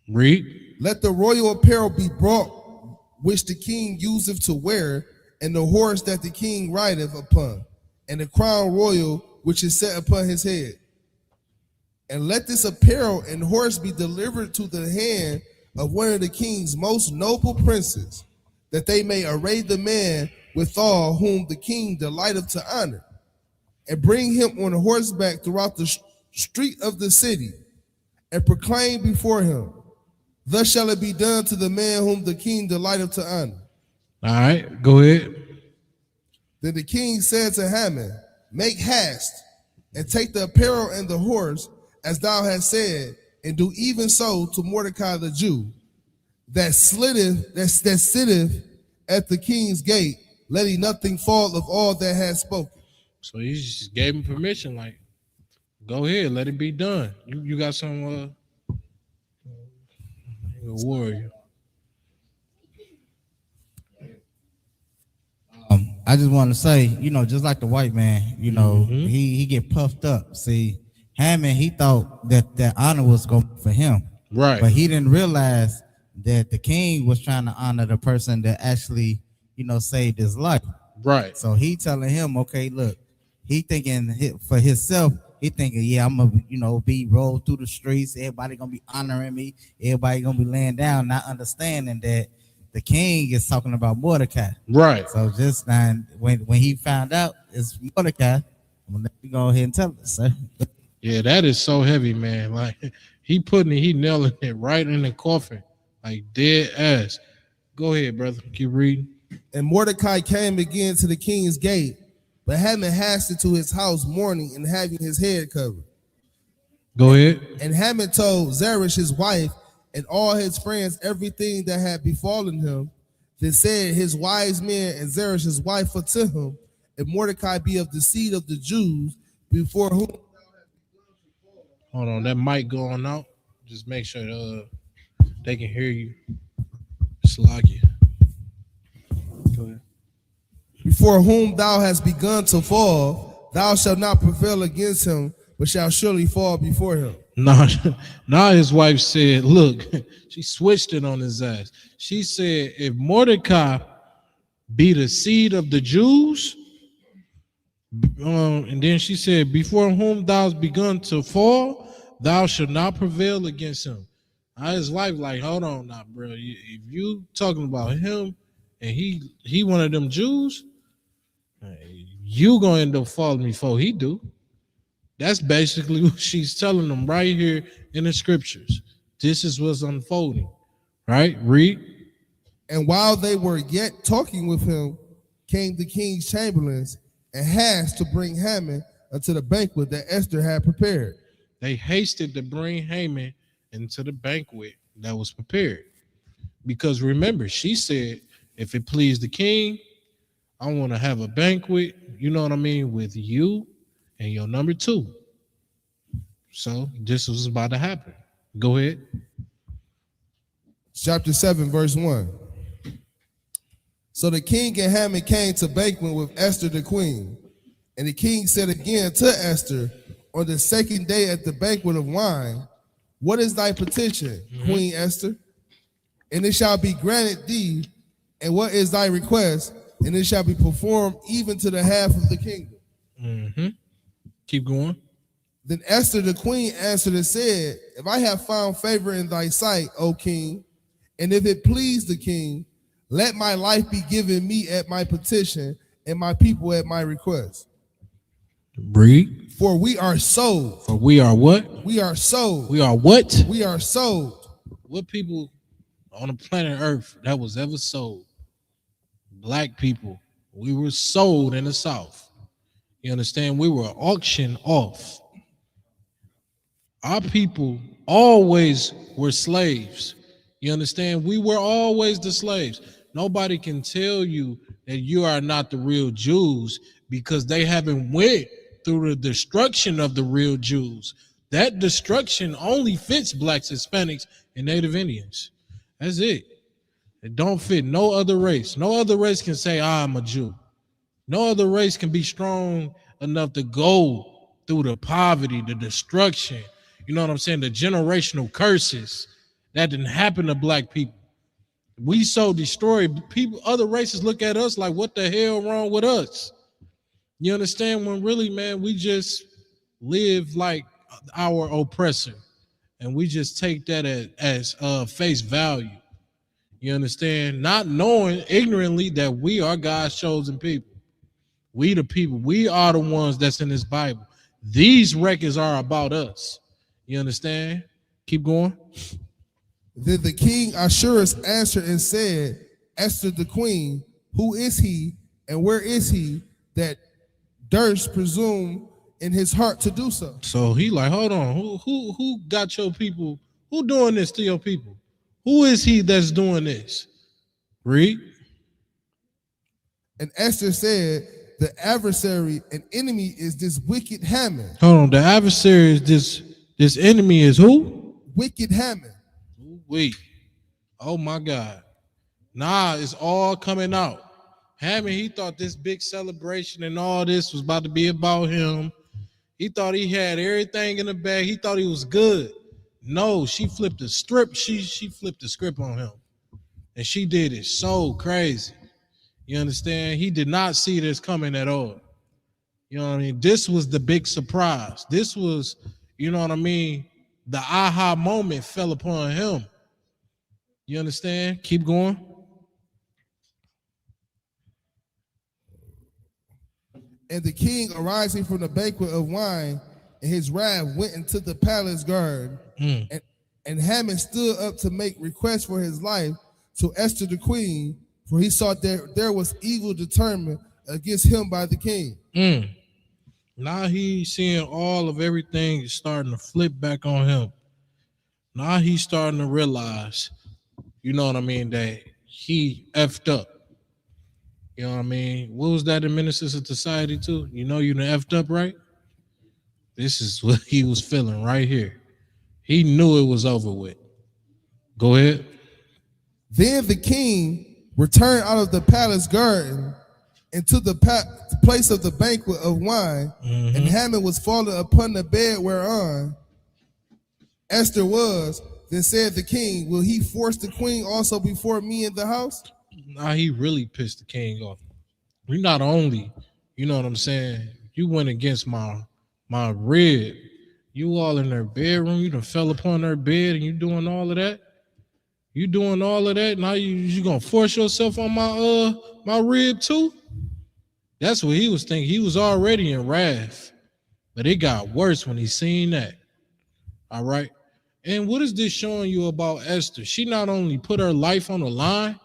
Read. Let the royal apparel be brought, which the king useth to wear, and the horse that the king rideth upon, and the crown royal which is set upon his head. And let this apparel and horse be delivered to the hand of one of the king's most noble princes, that they may array the man withal whom the king delighteth to honor, and bring him on horseback throughout the street of the city, and proclaim before him, thus shall it be done to the man whom the king delighteth to honor. All right, go ahead. Then the king said to Haman, make haste, and take the apparel and the horse, as thou hast said, and do even so to Mordecai the Jew, that sitteth at the king's gate, letting nothing fall of all that has spoken. So he just gave him permission, like, go ahead, let it be done. You got some warrior. I just want to say, just like the white man, he get puffed up. See, Hammond, he thought that honor was going for him. Right. But he didn't realize that the king was trying to honor the person that actually, saved his life. Right. So he telling him, okay, look, he thinking for himself, he thinking, yeah, I'm gonna, be rolled through the streets. Everybody gonna be honoring me. Everybody gonna be laying down, not understanding that the king is talking about Mordecai. Right. So just now, when he found out it's Mordecai, I'm gonna let you go ahead and tell us, sir. Yeah, that is so heavy, man. Like he nailing it right in the coffin, like dead ass. Go ahead, brother. Keep reading. And Mordecai came again to the king's gate, but Haman hasted to his house mourning and having his head covered. Go ahead. And Haman told Zeresh his wife and all his friends everything that had befallen him. Then said his wise men and Zeresh his wife unto him, if Mordecai be of the seed of the Jews, before whom. Hold on, that mic going out. Just make sure they can hear you. Slocky. Go ahead. Before whom thou hast begun to fall, thou shalt not prevail against him, but shalt surely fall before him. Now his wife said, look, she switched it on his ass. She said, if Mordecai be the seed of the Jews, and then she said, before whom thou hast begun to fall, thou shalt not prevail against him. Now his wife like, hold on now, bro. If you talking about him and he one of them Jews, you gonna end up falling before he do. That's basically what she's telling them right here in the scriptures. This is what's unfolding. Right? Read. And while they were yet talking with him, came the king's chamberlains and hasted to bring Haman unto the banquet that Esther had prepared. They hasted to bring Haman into the banquet that was prepared. Because remember, she said, if it please the king, I want to have a banquet, you know what I mean, with you and your number two. So this was about to happen. Go ahead. Chapter 7, verse 1. So the king and Haman came to banquet with Esther the queen. And the king said again to Esther, on the second day at the banquet of wine, what is thy petition, Queen Esther? And it shall be granted thee. And what is thy request? And it shall be performed even to the half of the kingdom. Mm-hmm. Keep going. Then Esther the queen answered and said, if I have found favor in thy sight, O king, and if it please the king, let my life be given me at my petition and my people at my request. Read. For we are sold. For we are what? We are sold. We are what? We are sold. What people on the planet Earth that was ever sold? Black people. We were sold in the South. You understand? We were auctioned off. Our people always were slaves. You understand? We were always the slaves. Nobody can tell you that you are not the real Jews because they haven't went through the destruction of the real Jews. That destruction only fits blacks, Hispanics, and Native Indians. That's it. It don't fit no other race. No other race can say, I'm a Jew. No other race can be strong enough to go through the poverty, the destruction, you know what I'm saying, the generational curses, That didn't happen to black people. We so destroyed. People, other races look at us like, what the hell wrong with us? You understand? When really, man, we just live like our oppressor. And we just take that as face value. You understand? Not knowing ignorantly that we are God's chosen people. We the people. We are the ones that's in this Bible. These records are about us. You understand? Keep going. Then the king Ahasuerus answered and said, Esther the queen, who is he and where is he that durst presume in his heart to do so? So he like, hold on, who got your people? Who doing this to your people? Who is he that's doing this? Read. And Esther said, the adversary and enemy is this wicked Haman. Hold on, the adversary is this enemy is who? Wicked Haman. Wait. Oh my God. Nah, it's all coming out. Haman, he thought this big celebration and all this was about to be about him. He thought he had everything in the bag. He thought he was good. No, she flipped the script. She flipped the script on him. And she did it so crazy. You understand? He did not see this coming at all. You know what I mean? This was the big surprise. This was, you know what I mean? The aha moment fell upon him. You understand? Keep going. And the king, arising from the banquet of wine, and his wrath went into the palace garden. And Haman stood up to make request for his life to Esther the queen, for he saw there was evil determined against him by the king. Now he's seeing all of everything is starting to flip back on him. Now he's starting to realize, you know what I mean, that he effed up. You know what I mean? What was that in Ministers of Society too? You know you done effed up, right? This is what he was feeling right here. He knew it was over with. Go ahead. Then the king returned out of the palace garden into the place of the banquet of wine, and Haman was fallen upon the bed whereon Esther was. Then said the king, will he force the queen also before me in the house? Now he really pissed the king off. You not only, you know what I'm saying, you went against my rib. You all in their bedroom, you done fell upon their bed and you doing all of that. You doing all of that. Now you gonna force yourself on my rib too? That's what he was thinking. He was already in wrath. But it got worse when he seen that. All right. And what is this showing you about Esther? She not only put her life on the line,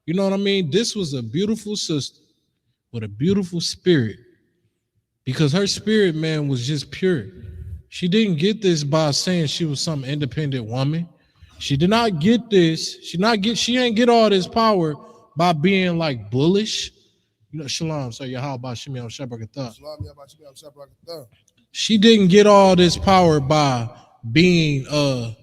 you know what I mean? This was a beautiful sister with a beautiful spirit, because her spirit, man, was just pure. She didn't get this by saying she was some independent woman. She did not get this. She didn't get all this power by being like bullish. You know, shalom. So Yahweh Shemiam Shabrakatah. She didn't get all this power by being a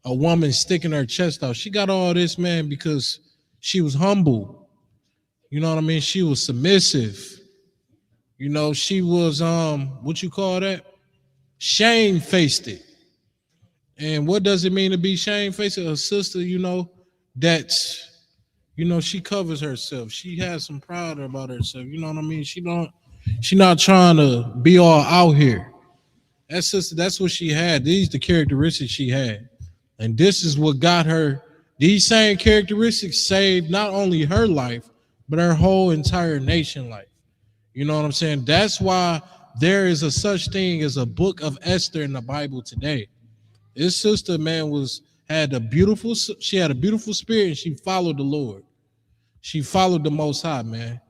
woman sticking her chest out. She got all this, man, because she was humble. You know what I mean? She was submissive. You know, she was what you call that? Shame-faced it. And what does it mean to be shame-faced? A sister, you know, that's, you know, she covers herself. She has some pride about herself. You know what I mean? She not trying to be all out here. That sister, that's what she had. These the characteristics she had. And this is what got her. These same characteristics saved not only her life, but her whole entire nation life. You know what I'm saying? That's why there is a such thing as a book of Esther in the Bible today. This sister, man, had a beautiful spirit, and she followed the Lord. She followed the Most High, man.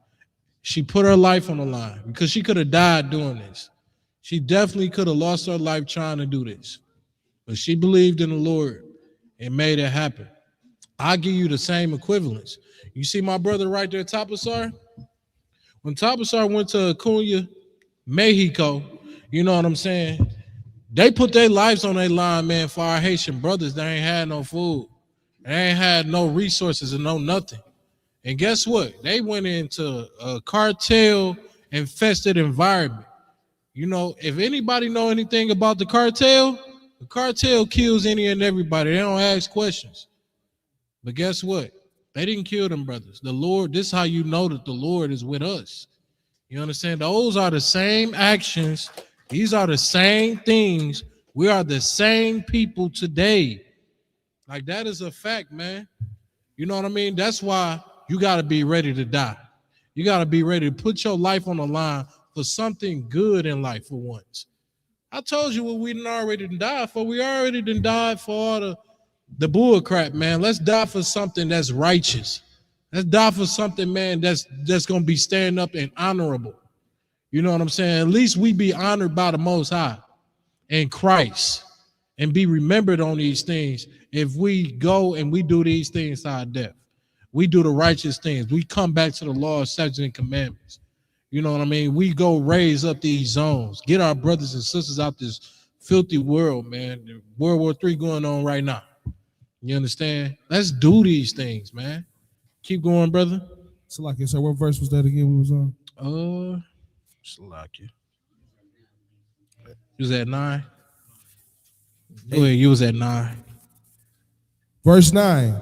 She put her life on the line because she could have died doing this. She definitely could have lost her life trying to do this. But she believed in the Lord and made it happen. I'll give you the same equivalence. You see my brother right there, Tapasar? When Tapasar went to Acuña, Mexico, you know what I'm saying? They put their lives on their line, man, for our Haitian brothers. They ain't had no food. They ain't had no resources and no nothing. And guess what? They went into a cartel-infested environment. You know, if anybody know anything about the cartel, The cartel kills any and everybody. They don't ask questions. But guess what? They didn't kill them brothers. The Lord, this is how you know that the Lord is with us. You understand? Those are the same actions. These are the same things. We are the same people today. Like, that is a fact, man. You know what I mean? That's why you got to be ready to die. You got to be ready to put your life on the line for something good in life for once. I told you what we done already died for. We already done died for all the bull crap, man. Let's die for something that's righteous. Let's die for something, man, that's going to be standing up and honorable. You know what I'm saying? At least we be honored by the Most High and Christ and be remembered on these things. If we go and we do these things to our death, we do the righteous things. We come back to the law, statutes, and commandments. You know what I mean? We go raise up these zones, get our brothers and sisters out this filthy world, man. World War III going on right now. You understand? Let's do these things, man. Keep going, brother. Salakia, so what verse was that again we was on? Salakia. You was at 9? Go ahead, you was at 9. Verse 9.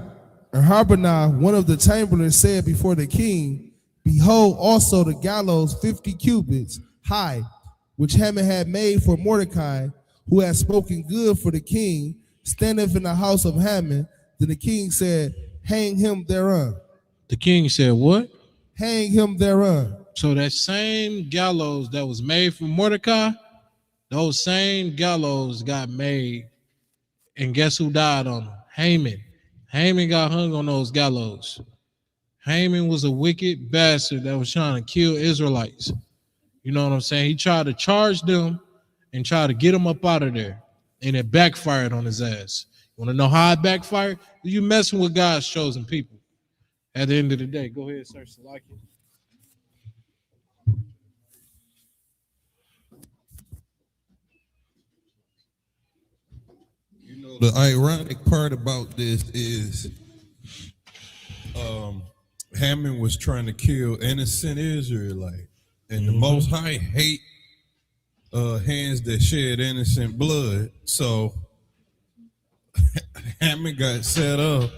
And Harbonah, one of the chamberlains, said before the king, behold, also the gallows 50 cubits high, which Haman had made for Mordecai, who had spoken good for the king, standeth in the house of Haman. Then the king said, hang him thereon. The king said what? Hang him thereon. So that same gallows that was made for Mordecai, those same gallows got made, and guess who died on them? Haman. Haman got hung on those gallows. Haman was a wicked bastard that was trying to kill Israelites. You know what I'm saying? He tried to charge them and try to get them up out of there, and it backfired on his ass. You want to know how it backfired? You messing with God's chosen people. At the end of the day, go ahead, sir. Salakia. You know, the ironic part about this is Haman was trying to kill innocent Israelite, and the Most High hate hands that shed innocent blood. So Haman got set up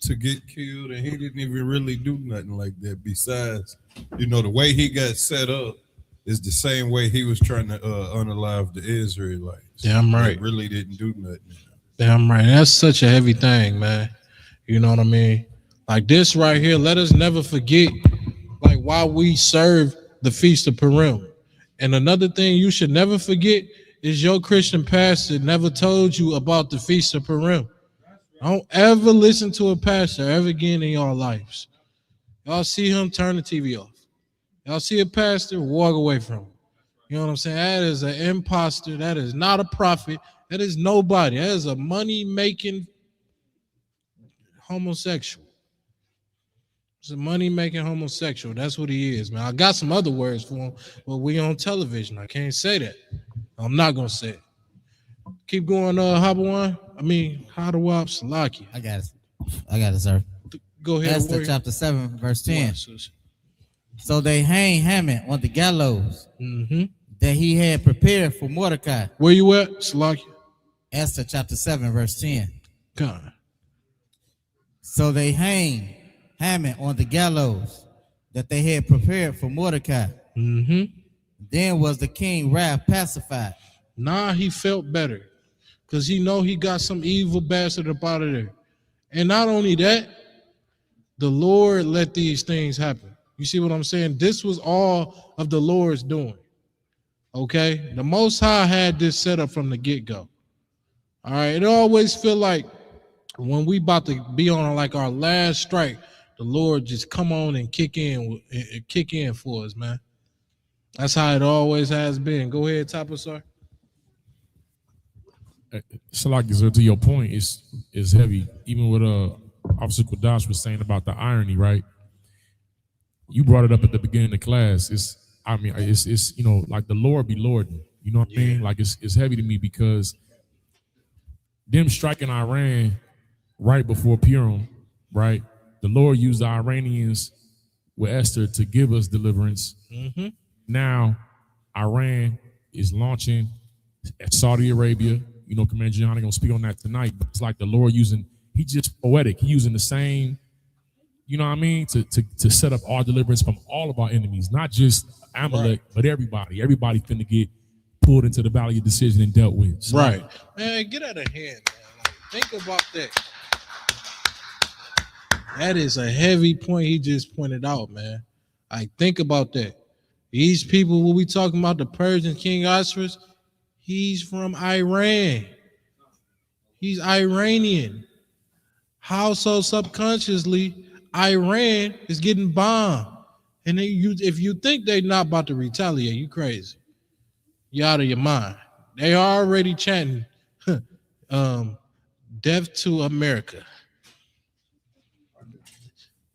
to get killed, and he didn't even really do nothing like that. Besides, you know, the way he got set up is the same way he was trying to unalive the Israelites. Damn right. He really didn't do nothing. Damn right. That's such a heavy thing, man. You know what I mean? Like this right here, let us never forget, like, why we serve the Feast of Purim. And another thing you should never forget is your Christian pastor never told you about the Feast of Purim. Don't ever listen to a pastor ever again in your lives. Y'all see him, turn the TV off. Y'all see a pastor, walk away from him. You know what I'm saying? That is an imposter. That is not a prophet. That is nobody. That is a money-making homosexual. It's a money-making homosexual. That's what he is, man. I got some other words for him, but we on television. I can't say that. I'm not going to say it. Keep going, Habawan. Hadawab Salaki. I got it, sir. Go ahead. Esther chapter 7, verse 10. So they hang Haman on the gallows that he had prepared for Mordecai. Where you at, Salaki? Esther chapter 7, verse 10. God. So they hang Haman on the gallows that they had prepared for Mordecai. Then was the king wrath pacified. Nah, he felt better because he know he got some evil bastard up out of there. And not only that, the Lord let these things happen. You see what I'm saying? This was all of the Lord's doing. Okay? The Most High had this set up from the get-go. All right? It always feel like when we about to be on like our last strike, the Lord just come on and kick in for us, man. That's how it always has been. Go ahead, Tapa, sir. Salaki, so to your point, it's heavy. Even what Officer Quadash was saying about the irony, right? You brought it up at the beginning of the class. It's you know, like the Lord be Lording. You know what I mean? Like it's heavy to me because them striking Iran right before Purim, right? The Lord used the Iranians with Esther to give us deliverance. Now Iran is launching at Saudi Arabia. Commander John ain't gonna speak on that tonight, but it's like the Lord he just poetic. He using the same, you know what I mean, to set up our deliverance from all of our enemies, not just Amalek, but everybody. Everybody finna get pulled into the valley of decision and dealt with. So, right. Man, get out of hand, man. Like, think about that. That is a heavy point he just pointed out, man. Like, think about that. These people, what we talking about, the Persian King Ahasuerus, he's from Iran. He's Iranian. How so subconsciously Iran is getting bombed? And then if you think they're not about to retaliate, you crazy. You out of your mind. They are already chanting death to America.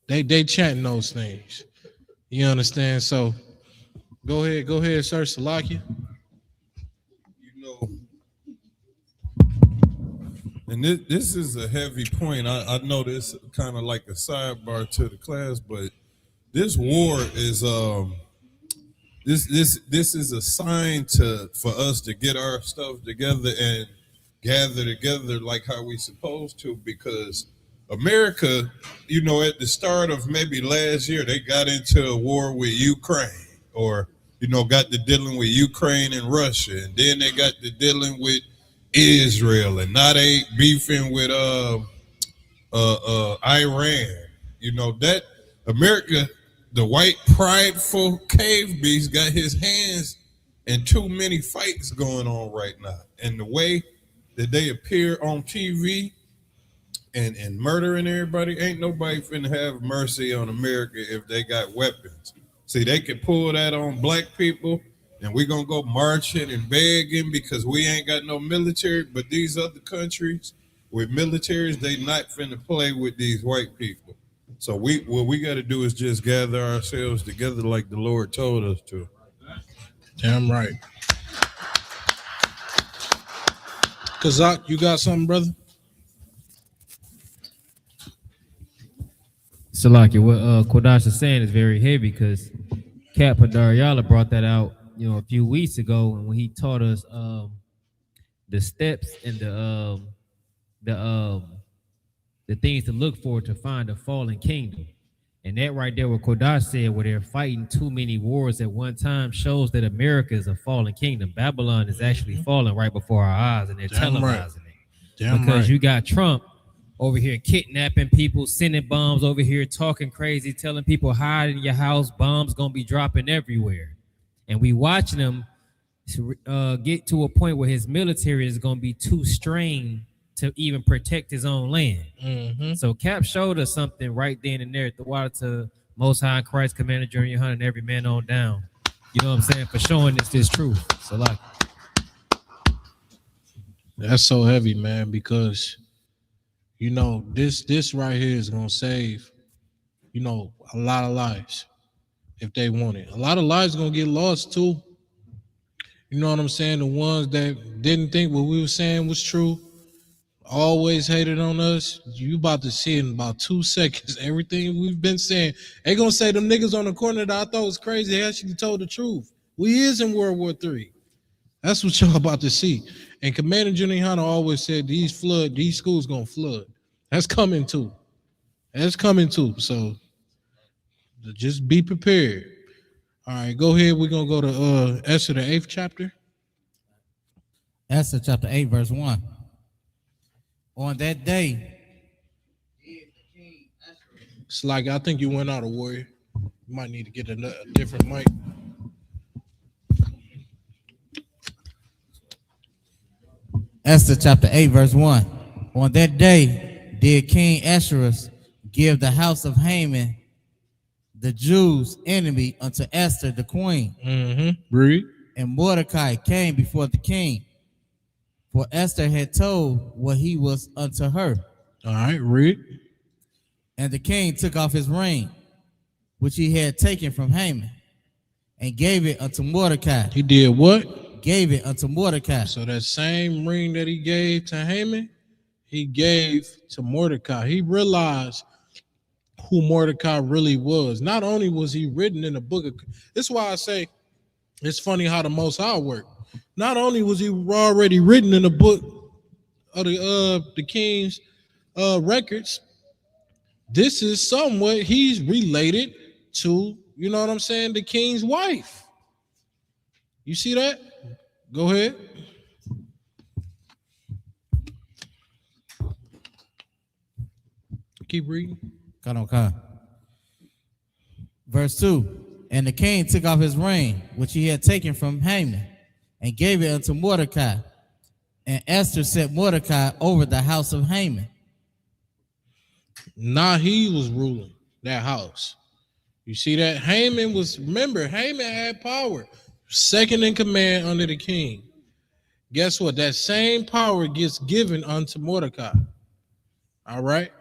They chanting those things. You understand? So go ahead, sir, Salakia. And this is a heavy point. I know this kind of like a sidebar to the class, but this war is this is a sign for us to get our stuff together and gather together like how we supposed to, because America, at the start of maybe last year, they got into a war with Ukraine, or got to dealing with Ukraine and Russia, and then they got to dealing with Israel, and now they beefing with Iran. That America, the white prideful cave beast, got his hands in too many fights going on right now. And the way that they appear on TV and murdering everybody, ain't nobody finna have mercy on America if they got weapons. See, they can pull that on black people, and we're going to go marching and begging because we ain't got no military. But these other countries with militaries, they not finna play with these white people. So what we got to do is just gather ourselves together like the Lord told us to. Damn right. Kazak, you got something, brother? Salaki, what Kodash is saying is very heavy because Kat Padaryala brought that out, a few weeks ago when he taught us the steps and the things to look for to find a fallen kingdom. And that right there, what Kodash said, where they're fighting too many wars at one time, shows that America is a fallen kingdom. Babylon is actually falling right before our eyes, and they're televising it. Because you got Trump over here kidnapping people, sending bombs over here, talking crazy, telling people hide in your house, bombs gonna be dropping everywhere. And we watching him get to a point where his military is gonna be too strained to even protect his own land. Mm-hmm. So Cap showed us something right then and there at the water to Most High Christ, Commander Junior Hunter, and every man on down. You know what I'm saying? For showing us this truth. So like, that's so heavy, man, because this right here is gonna save, a lot of lives if they want it. A lot of lives gonna get lost too. You know what I'm saying? The ones that didn't think what we were saying was true, always hated on us. You about to see in about 2 seconds everything we've been saying. They gonna say them niggas on the corner that I thought was crazy, they actually told the truth. We is in World War III. That's what y'all about to see. And Commander Junior Hunter always said these schools gonna flood. That's coming too. So just be prepared. All right, go ahead. We're gonna go to Esther, the 8th chapter. Esther chapter 8, verse 1. On that day, it's like I think you went out of Warrior. You might need to get a different mic. Esther chapter 8, verse 1. On that day did King Ahasuerus give the house of Haman, the Jews' enemy, unto Esther the queen. Mm-hmm. Read. And Mordecai came before the king, for Esther had told what he was unto her. All right, read. And the king took off his ring, which he had taken from Haman, and gave it unto Mordecai. He did what? Gave it unto Mordecai. So that same ring that he gave to Haman, he gave to Mordecai. He realized who Mordecai really was. Not only was he written in the book of, this is why I say it's funny how the Most High worked. Not only was he already written in the book of the king's records, this is somewhat he's related to, you know what I'm saying, the king's wife. You see that? Go ahead. Keep reading. Okay. Verse 2. And the king took off his ring, which he had taken from Haman, and gave it unto Mordecai. And Esther set Mordecai over the house of Haman. Now he was ruling that house. You see that? Haman had power. Second in command under the king. Guess what? That same power gets given unto Mordecai. All right?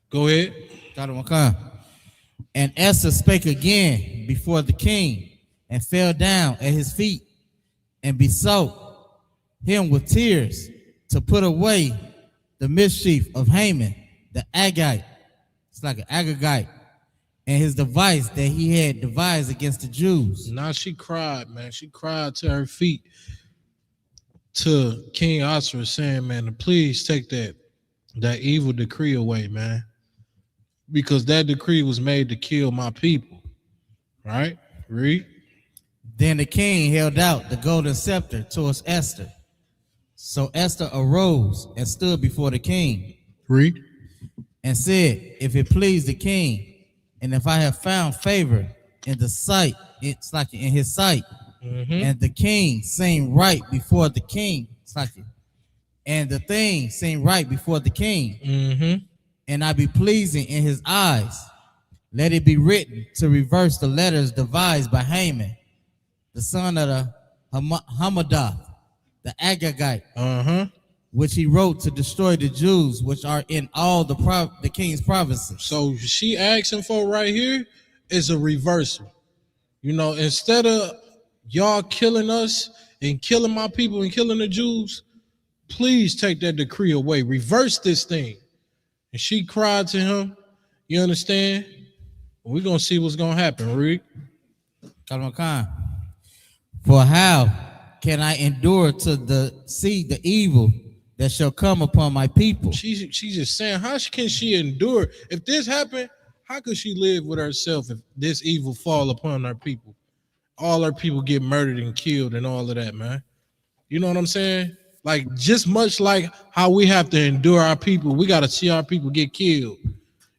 Go ahead. Okay. And Esther spake again before the king, and fell down at his feet, and besought him with tears to put away the mischief of Haman, the Agagite. It's like an Agagite. And his device that he had devised against the Jews. Now she cried, man. She cried to her feet to King Ahasuerus, saying, man, please take that evil decree away, man. Because that decree was made to kill my people. Right? Read. Then the king held out the golden scepter towards Esther. So Esther arose and stood before the king. Read. And said, if it please the king, and if I have found favor in the sight, it's like in his sight, and the king seemed right before the king, it's like it, and the thing seemed right before the king, and I be pleasing in his eyes, let it be written to reverse the letters devised by Haman, the son of the Hammedath, the Agagite, which he wrote to destroy the Jews, which are in all the king's provinces. So she asking for right here is a reversal. You know, instead of y'all killing us and killing my people and killing the Jews, please take that decree away. Reverse this thing. And she cried to him. You understand? We're going to see what's going to happen, Reed. For how can I endure to see the evil that shall come upon my people? She's just saying, how can she endure? If this happened, how could she live with herself if this evil fall upon our people? All our people get murdered and killed and all of that, man. You know what I'm saying? Like, just much like how we have to endure our people, we got to see our people get killed.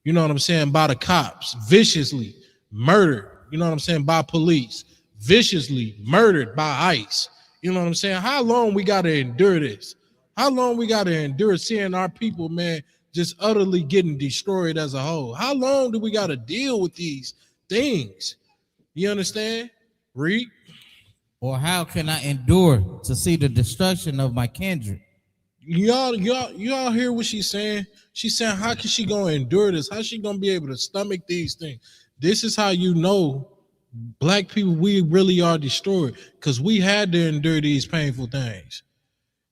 You know what I'm saying? By the cops, viciously murdered. You know what I'm saying? By police, viciously murdered by ICE. You know what I'm saying? How long we got to endure this? How long we got to endure seeing our people, man, just utterly getting destroyed as a whole? How long do we got to deal with these things? You understand? Read. Or how can I endure to see the destruction of my kindred? Y'all hear what she's saying? She's saying, how can she gonna endure this? How's she gonna be able to stomach these things? This is how you know black people, we really are destroyed, because we had to endure these painful things.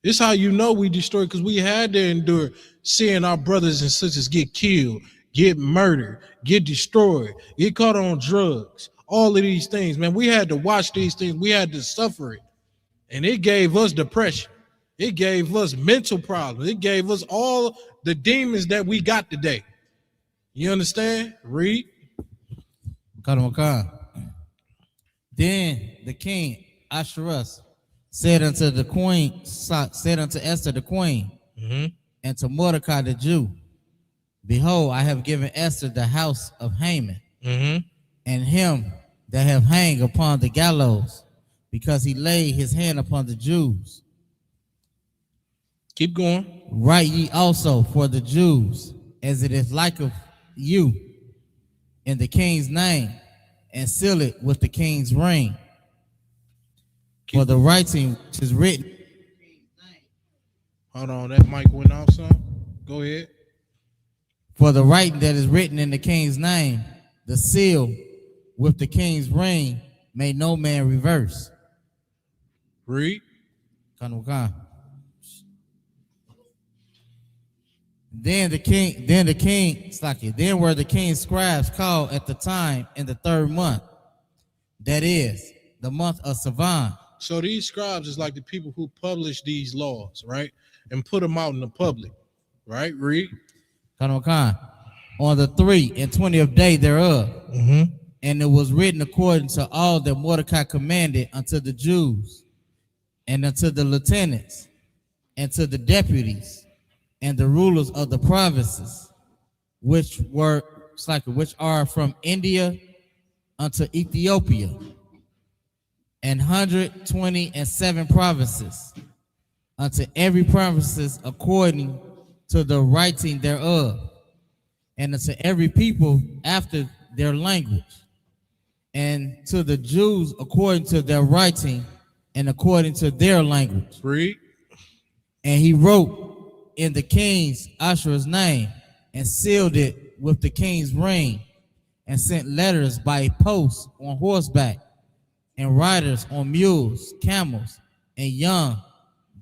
This is how you know we destroyed, because we had to endure seeing our brothers and sisters get killed, get murdered, get destroyed, get caught on drugs. All of these things, man, we had to watch these things. We had to suffer it. And it gave us depression. It gave us mental problems. It gave us all the demons that we got today. You understand? Read. Then the king Ahasuerus said unto Esther the queen, and to Mordecai the Jew, behold, I have given Esther the house of Haman, and him that have hanged upon the gallows, because he laid his hand upon the Jews. Keep going. Write ye also for the Jews, as it is like of you, in the king's name, and seal it with the king's ring. For the writing which is written. Hold on, that mic went off some. Go ahead. For the writing that is written in the king's name, the seal with the king's ring, may no man reverse. Read. Then were the king's scribes called at the time in the 3rd month, that is, the month of Sivan. So these scribes is like the people who publish these laws, right? and put them out in the public. Right, read. On the 3 and 20th day thereof. Mm-hmm. And it was written according to all that Mordecai commanded unto the Jews, and unto the lieutenants, and to the deputies, and the rulers of the provinces, which are from India unto Ethiopia, and 127 provinces, unto every provinces according to the writing thereof, and unto every people after their language, and to the Jews according to their writing and according to their language. Read. And he wrote in the king's Asher's name, and sealed it with the king's ring, and sent letters by post on horseback, and riders on mules, camels, and young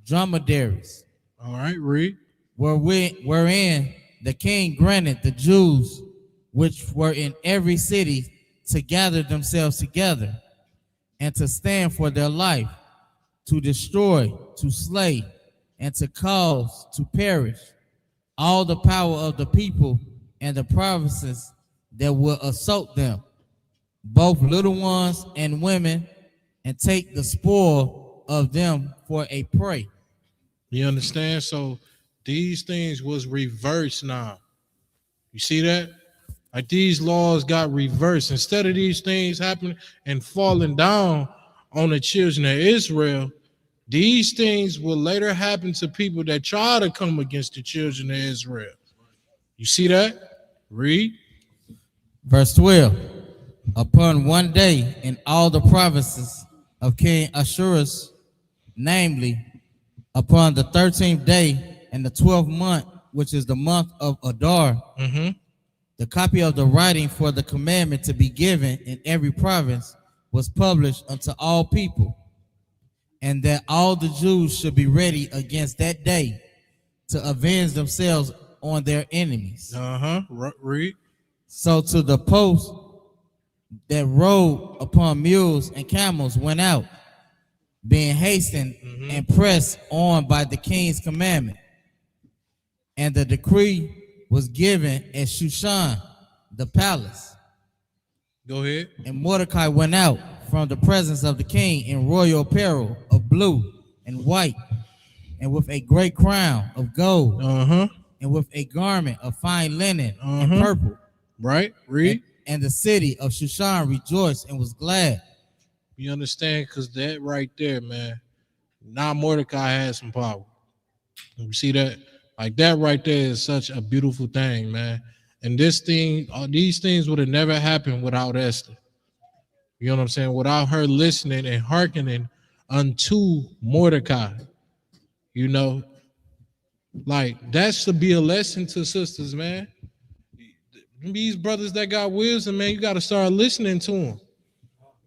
dromedaries. All right, read. Wherein the king granted the Jews which were in every city to gather themselves together, and to stand for their life, to destroy, to slay, and to cause to perish all the power of the people and the provinces that will assault them, both little ones and women, and take the spoil of them for a prey. You understand? So these things was reversed now. You see that? Like these laws got reversed. Instead of these things happening and falling down on the children of Israel, these things will later happen to people that try to come against the children of Israel. You see that? Read. Verse 12. Upon one day in all the provinces of King Ahasuerus, namely, upon the 13th day in the 12th month, which is the month of Adar, the copy of the writing for the commandment to be given in every province was published unto all people, and that all the Jews should be ready against that day to avenge themselves on their enemies. Read. So to the post that rode upon mules and camels went out, being hastened and pressed on by the king's commandment. And the decree was given at Shushan, the palace. Go ahead. And Mordecai went out from the presence of the king in royal apparel of blue and white, and with a great crown of gold, and with a garment of fine linen and purple. Right? Read. And the city of Shushan rejoiced and was glad. You understand? Because that right there, man, now Mordecai has some power. You see that? Like that right there is such a beautiful thing, man. And this thing, these things would have never happened without Esther. You know what I'm saying? Without her listening and hearkening unto Mordecai. You know, like that should be a lesson to sisters, man. These brothers that got wisdom, man, you got to start listening to them.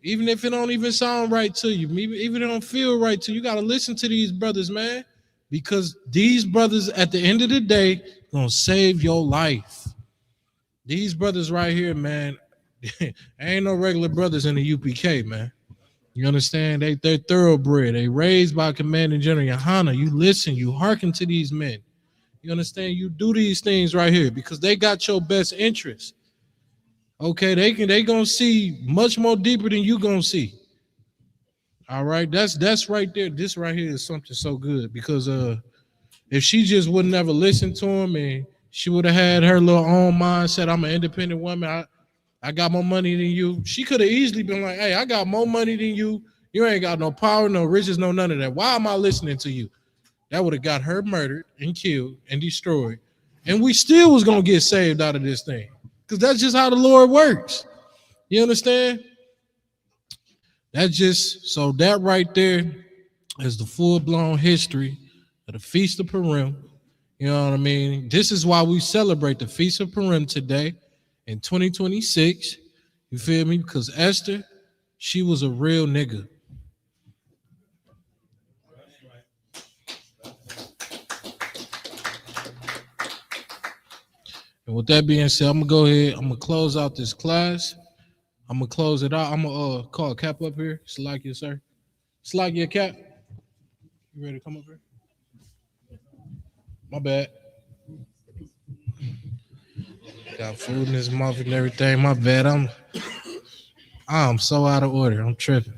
Even if it don't even sound right to you, maybe even it don't feel right to you, you got to listen to these brothers, man. Because these brothers, at the end of the day, gonna save your life. These brothers right here, man, ain't no regular brothers in the UPK, man. You understand? They're thoroughbred. They raised by Commanding General Yohana. You listen, you hearken to these men. You understand? You do these things right here because they got your best interest. Okay, they gonna see much more deeper than you gonna see. All right, that's right there. This right here is something so good because if she just would never listen to him and she would have had her little own mindset, I'm an independent woman, I got more money than you. She could have easily been like, hey, I got more money than you. You ain't got no power, no riches, no none of that. Why am I listening to you? That would have got her murdered and killed and destroyed. And we still was going to get saved out of this thing because that's just how the Lord works. You understand? That's just, so that right there is the full-blown history of the Feast of Purim. You know what I mean? This is why we celebrate the Feast of Purim today in 2026. You feel me? Because Esther, she was a real nigga. And with that being said, I'm gonna go ahead. I'm gonna close out this class. I'm gonna close it out. I'm gonna call Cap up here. Salakia, sir. Salakia, Cap. You ready to come up here? My bad. Got food in his mouth and everything. My bad. I'm so out of order. I'm tripping.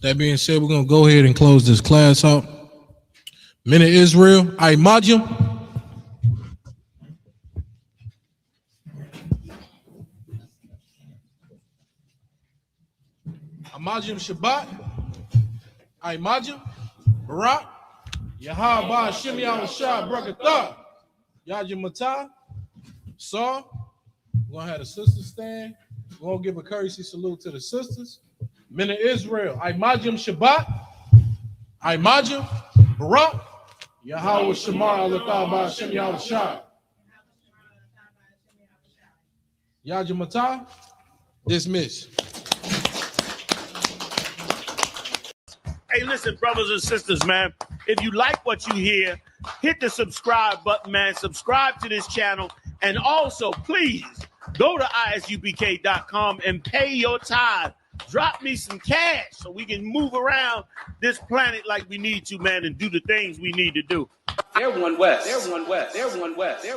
That being said, we're gonna go ahead and close this class out. Men of Israel, I Majim. Amajim Shabbat. I Majim. Barak. Yahaba Shimei Shah Brakatah. Yajim Matah. Saw. We're gonna have the sisters stand. We're gonna give a courtesy salute to the sisters. Men of Israel, I Majim Shabbat. I Majim. Barak. Yahweh Shamar Alatah Shimei Shah. Yajim Matah. Dismiss. Hey, listen, brothers and sisters, man. If you like what you hear, hit the subscribe button, man. Subscribe to this channel. And also, please, go to isupk.com and pay your tithe. Drop me some cash so we can move around this planet like we need to, man, and do the things we need to do. They're one West. They're one West. They're one West. They're